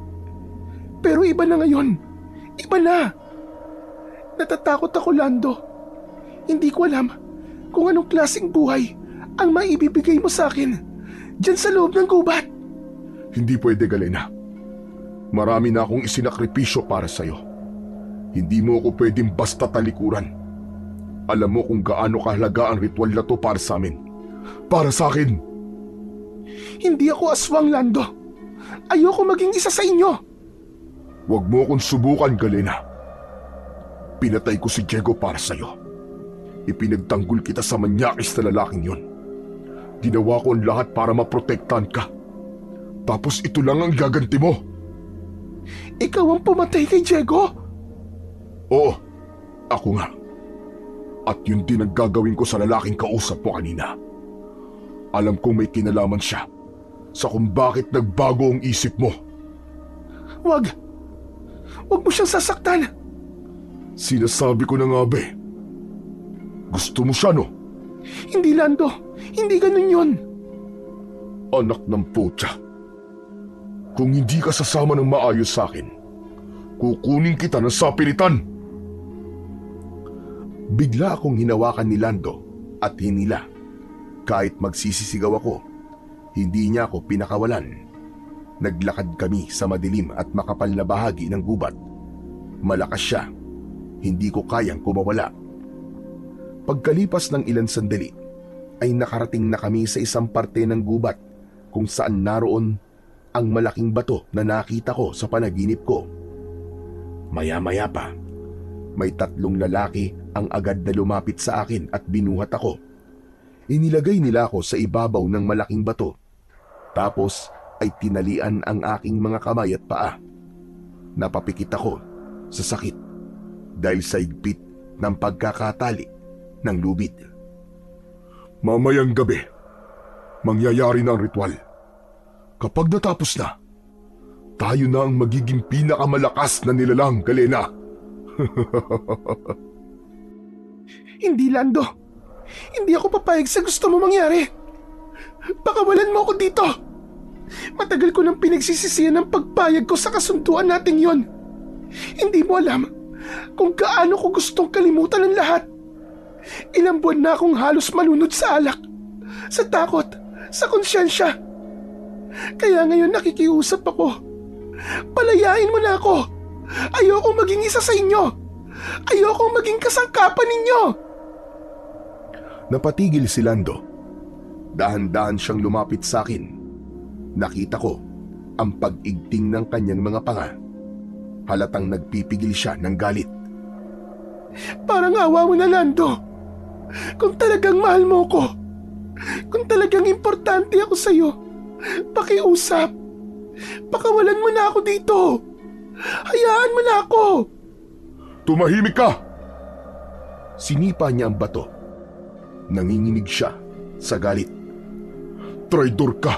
Pero iba na ngayon. Iba na. Natatakot ako, Lando. Hindi ko alam kung anong klaseng buhay ang maibibigay mo sa akin dyan sa loob ng gubat. Hindi pwede, Galena. Marami na akong isinakripisyo para sa'yo. Hindi mo ako pwedeng basta talikuran. Alam mo kung gaano kahalaga ang ritual na to para sa amin. Para sa akin. Hindi ako aswang, Lando. Ayoko maging isa sa inyo. Huwag mo akong subukan, Galena. Pinatay ko si Diego para sa'yo. Ipinagtanggol kita sa manyakis na lalaking yon. Ginawa ko ang lahat para maprotektahan ka. Tapos ito lang ang gaganti mo. Ikaw ang pumatay kay Diego? Oo, ako nga. At yun din ang gagawin ko sa lalaking kausap mo kanina. Alam kong may kinalaman siya sa kung bakit nagbago ang isip mo. Wag mo siyang sasaktan. Sinasabi ko na nga, be. Gusto mo siya, no? Hindi, Lando. Hindi ganun yun. Anak ng putya. Kung hindi ka sasama ng maayos sa akin, kukunin kita ng sapilitan. Bigla akong hinawakan ni Lando at hinila. Kahit magsisisigaw ako, hindi niya ako pinakawalan. Naglakad kami sa madilim at makapal na bahagi ng gubat. Malakas siya. Hindi ko kayang kumawala. Pagkalipas ng ilang sandali, ay nakarating na kami sa isang parte ng gubat kung saan naroon ang malaking bato na nakita ko sa panaginip ko. Maya-maya pa, may 3 lalaki ang agad na lumapit sa akin at binuhat ako. Inilagay nila ako sa ibabaw ng malaking bato. Tapos ay tinalian ang aking mga kamay at paa. Napapikit ako sa sakit. dahil sa higpit ng pagkakatali ng lubid. Mamayang gabi, mangyayari na ang ritual. Kapag natapos na, tayo na ang magiging pinakamalakas na nilalang, Galena. Hindi, Lando. Hindi ako papayag sa gusto mo mangyari. Pakawalan mo ako dito. Matagal ko nang pinagsisisihan ang pagpayag ko sa kasunduan nating yon. Hindi mo alam kung gaano ko gustong kalimutan ang lahat. Ilang buwan na akong halos malunod sa alak, sa takot, sa konsyensya. Kaya ngayon nakikiusap ako. Palayain mo na ako. Ayokong maging isa sa inyo. Ayokong maging kasangkapan ninyo. Napatigil si Lando. Dahan-dahan siyang lumapit sa akin. Nakita ko ang pag-igting ng kanyang mga panga. Halatang nagpipigil siya ng galit. Parang awa mo na, Lando. Kung talagang mahal mo ko, kung talagang importante ako sa'yo, pakiusap. Pakawalan mo na ako dito. Hayaan mo na ako. Tumahimik ka! Sinipa niya ang bato. Nanginginig siya sa galit. Traidor ka!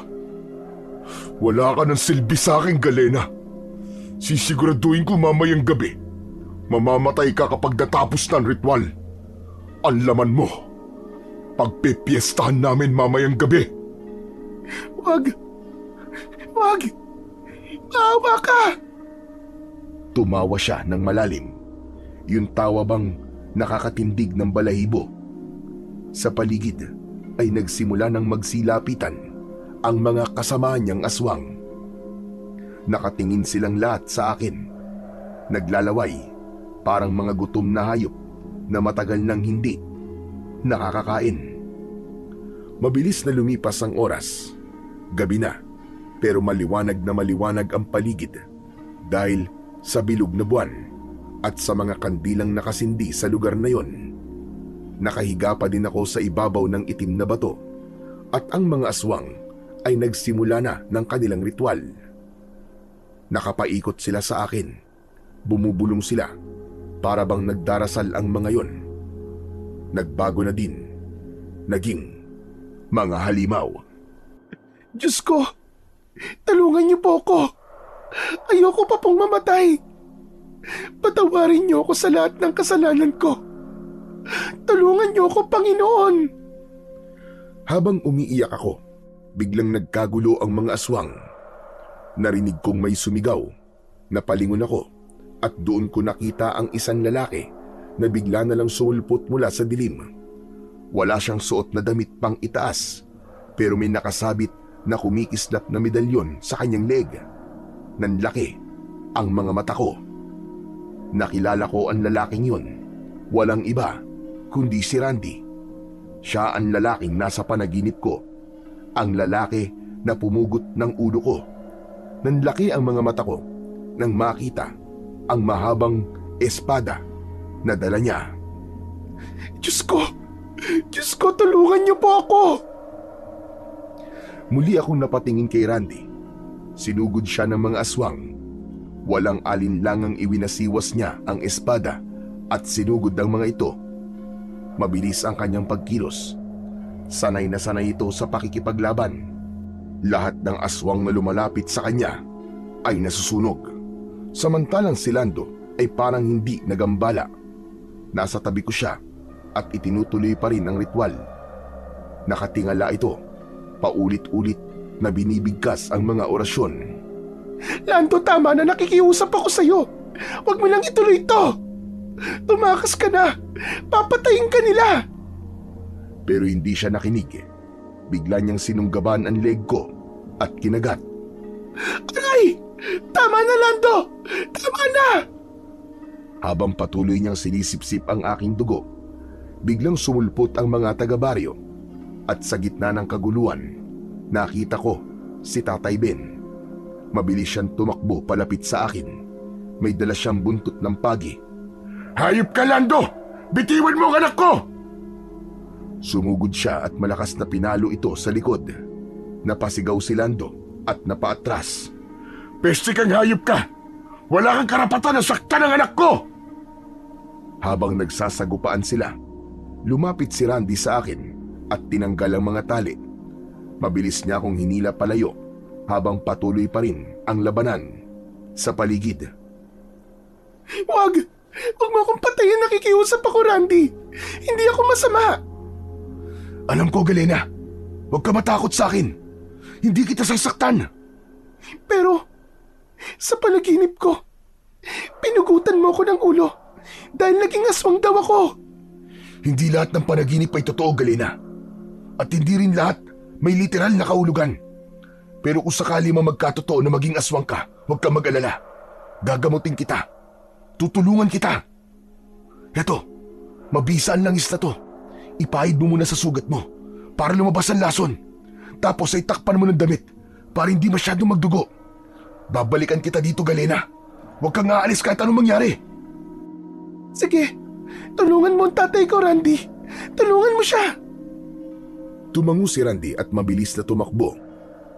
Wala ka ng silbi sa akin, Galena. Sisiguraduhin ko mamayang gabi. Mamamatay ka kapag natapos ng ritual. Ang laman mo. Pagpipiestahan namin mamayang gabi. Wag. Wag. Maawa ka. Tumawa siya ng malalim. Yung tawa bang nakakatindig ng balahibo. Sa paligid ay nagsimula ng magsilapitan ang mga kasama niyang aswang. Nakatingin silang lahat sa akin. Naglalaway, parang mga gutom na hayop na matagal nang hindi nakakakain. Mabilis na lumipas ang oras. Gabi na, pero maliwanag na maliwanag ang paligid dahil sa bilog na buwan at sa mga kandilang nakasindi sa lugar na yon. Nakahiga pa din ako sa ibabaw ng itim na bato at ang mga aswang ay nagsimula na ng kanilang ritual. Nakapaikot sila sa akin. Bumubulong sila para bang nagdarasal ang mga yon. Nagbago na din. Naging mga halimaw. Diyos ko, tulungan niyo po ako. Ayoko pa pong mamatay. Patawarin niyo ako sa lahat ng kasalanan ko. Tulungan niyo ako, Panginoon. Habang umiiyak ako, biglang nagkagulo ang mga aswang. Narinig kong may sumigaw. Napalingon ako at doon ko nakita ang isang lalaki na bigla na lang sumulpot mula sa dilim. Wala siyang suot na damit pang itaas, pero may nakasabit na kumikislap na medalyon sa kanyang leg. Nanlaki ang mga mata ko. Nakilala ko ang lalaking yun. Walang iba kundi si Randy. Siya ang lalaking nasa panaginip ko. Ang lalaki na pumugot ng ulo ko. Nanlaki ang mga mata ko nang makita ang mahabang espada na dala niya. Diyos ko, tulungan niyo po ako. Muli akong napatingin kay Randy. Sinugod siya ng mga aswang. Walang alinlangang iwinasiwas niya ang espada at sinugod ang mga ito. Mabilis ang kanyang pagkilos. Sanay na sanay ito sa pakikipaglaban. Lahat ng aswang na lumalapit sa kanya ay nasusunog. Samantalang si Lando ay parang hindi nagambala. Nasa tabi ko siya at itinutuloy pa rin ang ritual. Nakatingala ito. Paulit-ulit na binibigkas ang mga orasyon. Lando, tama na, nakikiusap ako sa'yo. Huwag mo lang ituloy ito. Tumakas ka na. Papatayin ka nila. Pero hindi siya nakinig. Bigla niyang sinunggaban ang leg ko at kinagat. Aray! Tama na, Lando! Tama na! Habang patuloy niyang sinisipsip ang aking dugo, biglang sumulpot ang mga taga-baryo at sa gitna ng kaguluhan, nakita ko si Tatay Ben. Mabilis siyang tumakbo palapit sa akin. May dala siyang buntot ng pagi. Hayop ka, Lando! Bitiwan mo ang anak ko! Sumugod siya at malakas na pinalo ito sa likod. Napasigaw si Lando at napaatras. Peste kang hayop ka! Wala kang karapatan na saktan ang anak ko! Habang nagsasagupaan sila, lumapit si Randy sa akin at tinanggal ang mga tali. Mabilis niya akong hinila palayo habang patuloy pa rin ang labanan sa paligid. Wag! Huwag mo akong patayin, nakikiusap ako, Randy. Hindi ako masama. Alam ko, Galena. Huwag ka matakot sa akin. Hindi kita sasaktan. Pero, sa panaginip ko, pinugutan mo ako ng ulo dahil naging aswang daw ako. Hindi lahat ng panaginip ay totoo, Galena. At hindi rin lahat may literal na kahulugan. Pero kung sakali mo magkatotoo na maging aswang ka, huwag kang mag-alala. Gagamutin kita. Tutulungan kita. Eto, mabisa ang langis na to. Ipahid mo muna sa sugat mo para lumabas ang lason. Tapos ay takpan mo ng damit para hindi masyadong magdugo. Babalikan kita dito, Galena. Huwag kang aalis kahit anong mangyari. Sige, tulungan mo ang tatay ko, Randy. Tulungan mo siya. Tumango si Randy at mabilis na tumakbo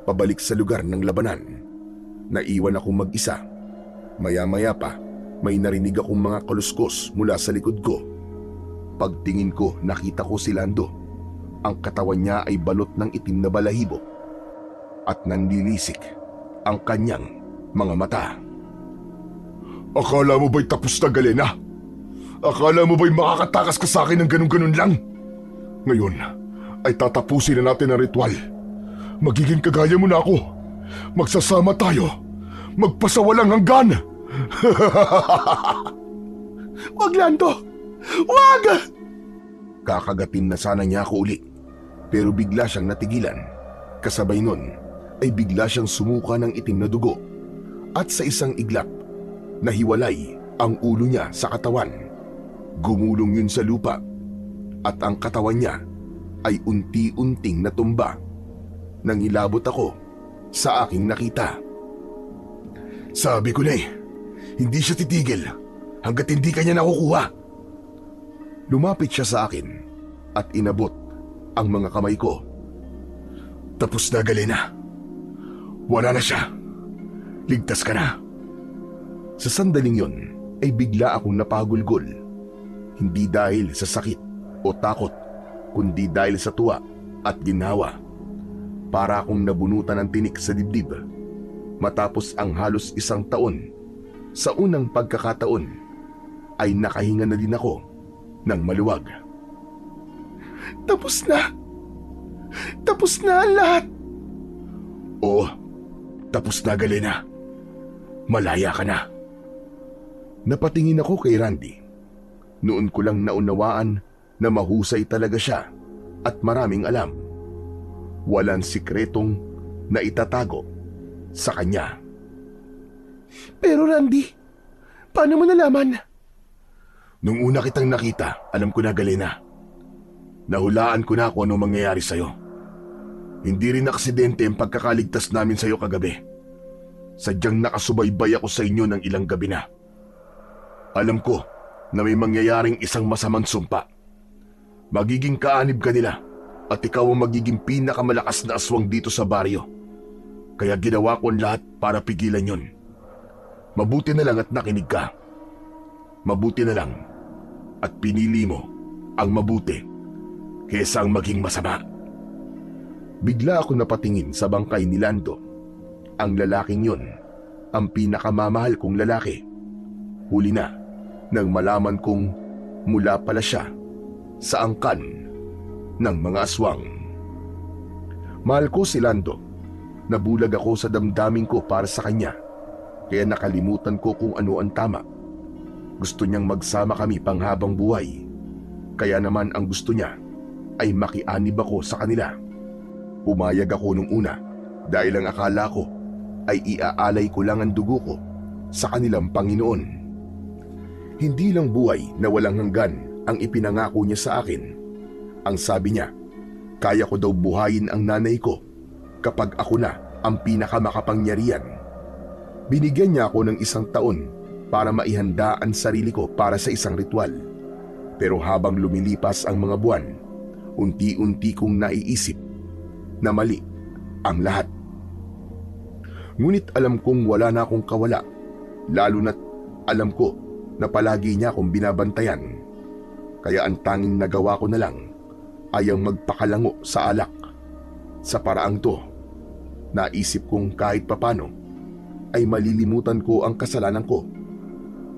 pabalik sa lugar ng labanan. Naiwan akong mag-isa. Maya-maya pa, may narinig akong mga kaluskos mula sa likod ko. Pagtingin ko, nakita ko si Lando. Ang katawan niya ay balot ng itim na balahibo at nanlilisik ang kanyang mga mata. Akala mo ba'y tapos na, Galena? Akala mo ba'y makakatakas ka sa akin ng ganun-ganun lang? Ngayon ay tatapusin na natin ang ritual. Magiging kagaya mo na ako. Magsasama tayo. Magpasawalang hanggan. Wag, Lando! Wag! Kakagatin na sana niya ako uli, pero bigla siyang natigilan. Kasabay nun ay bigla siyang sumuka ng itim na dugo at sa isang iglap, nahiwalay ang ulo niya sa katawan. Gumulong yun sa lupa at ang katawan niya ay unti-unting natumba. Nang ilabot ako sa aking nakita. Sabi ko na hindi siya titigil hanggat hindi kanya nakukuha. Lumapit siya sa akin at inabot ang mga kamay ko. Tapos na, Galena. Wala na siya. Ligtas ka na. Sa sandaling yon ay bigla akong napagulgol. Hindi dahil sa sakit o takot, kundi dahil sa tuwa at ginhawa. Para akong nabunutan ng tinik sa dibdib. Matapos ang halos 1 taon, sa unang pagkakataon ay nakahinga na din ako ng maluwag. Tapos na. Tapos na ang lahat. Oo, tapos na, Galena. Malaya ka na. Napatingin ako kay Randy. Noon ko lang naunawaan na mahusay talaga siya at maraming alam. Walang sikretong na itatago sa kanya. Pero Randy, paano mo nalaman? Nung una kitang nakita, alam ko na, Galena. Nahulaan ko na kung ano mangyayari sa'yo. Hindi rin aksidente ang pagkakaligtas namin sa'yo kagabi. Sadyang nakasubaybay ako sa inyo ng ilang gabi na. Alam ko na may mangyayaring isang masamang sumpa. Magiging kaanib ka nila at ikaw ang magiging pinakamalakas na aswang dito sa baryo. Kaya ginawa ko ang lahat para pigilan yon. Mabuti na lang at nakinig ka. Mabuti na lang at pinili mo ang mabuti kaysa ang maging masama. Bigla ako napatingin sa bangkay ni Lando. Ang lalaking yon, ang pinakamamahal kong lalaki. Huli na nang malaman kong mula pala siya sa angkan ng mga aswang. Mahal ko si Lando. Nabulag ako sa damdamin ko para sa kanya. Kaya nakalimutan ko kung ano ang tama. Gusto niyang magsama kami panghabang buhay. Kaya naman ang gusto niya ay makianib ako sa kanila. Pumayag ako nung una dahil ang akala ko ay iaalay ko lang ang dugo ko sa kanilang Panginoon. Hindi lang buhay na walang hanggan ang ipinangako niya sa akin. Ang sabi niya, kaya ko daw buhayin ang nanay ko kapag ako na ang pinakamakapangyarihan. Binigyan niya ako ng 1 taon para maihanda ang sarili ko para sa isang ritual. Pero habang lumilipas ang mga buwan, unti-unti kong naiisip na mali ang lahat. Ngunit alam kong wala na akong kawala, lalo na't alam ko na palagi niya akong binabantayan. Kaya ang tanging nagawa ko na lang ay ang magpakalango sa alak. Sa paraang to, naisip kong kahit papano ay malilimutan ko ang kasalanan ko.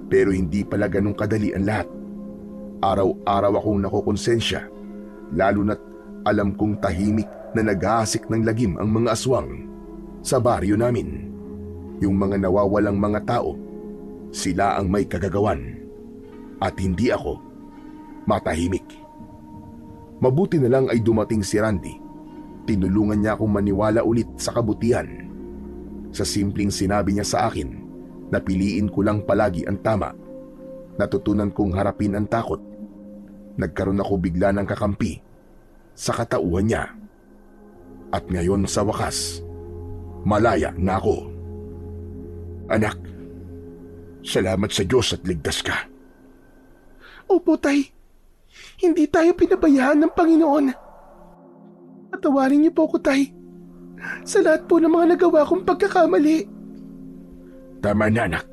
Pero hindi pala ganun kadali ang lahat. Araw-araw akong nakokonsensya, lalo na't alam kong tahimik na naghahasik ng lagim ang mga aswang sa baryo namin. Yung mga nawawalang mga tao, sila ang may kagagawan at hindi ako matahimik. Mabuti na lang ay dumating si Randy. Tinulungan niya akong maniwala ulit sa kabutihan. Sa simpleng sinabi niya sa akin na piliin ko lang palagi ang tama, natutunan kong harapin ang takot. Nagkaroon ako bigla ng kakampi sa katauhan niya. At ngayon sa wakas, malaya na ako. Anak, salamat sa Diyos at ligtas ka. Opo, Tay. Hindi tayo pinabayaan ng Panginoon. Patawarin niyo po ako, Tay, sa lahat po ng mga nagawa kong pagkakamali. Tama na, anak.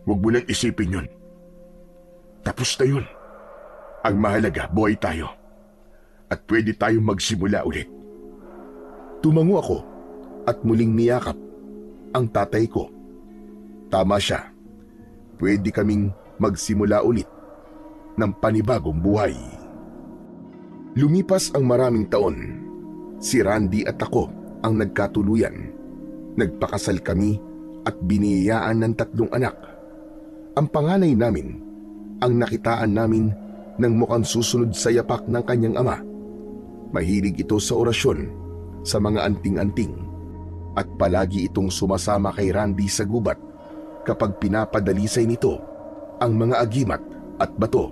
Huwag mo nang isipin yun. Tapos na yun. Ang mahalaga, buhay tayo. At pwede tayong magsimula ulit. Tumango ako at muling niyakap ang tatay ko. Tama siya. Pwede kaming magsimula ulit ng panibagong buhay. Lumipas ang maraming taon. Si Randy at ako ang nagkatuluyan. Nagpakasal kami at biniyayaan ng 3 anak. Ang panganay namin ang nakitaan namin ng mukhang susunod sa yapak ng kanyang ama. Mahilig ito sa orasyon, sa mga anting-anting, at palagi itong sumasama kay Randy sa gubat kapag pinapadalisay nito ang mga agimat at bato.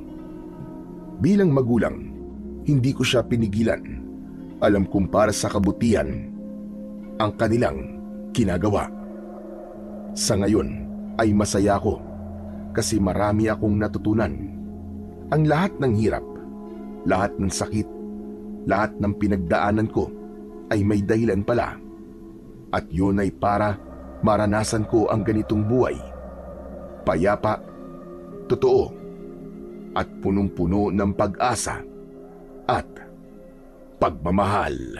Bilang magulang, hindi ko siya pinigilan. Alam kong para sa kabutihan ang kanilang ginagawa. Sa ngayon ay masaya ko kasi marami akong natutunan. Ang lahat ng hirap, lahat ng sakit, lahat ng pinagdaanan ko ay may dahilan pala. At yun ay para maranasan ko ang ganitong buhay. Payapa, totoo, at punong-puno ng pag-asa at pagmamahal.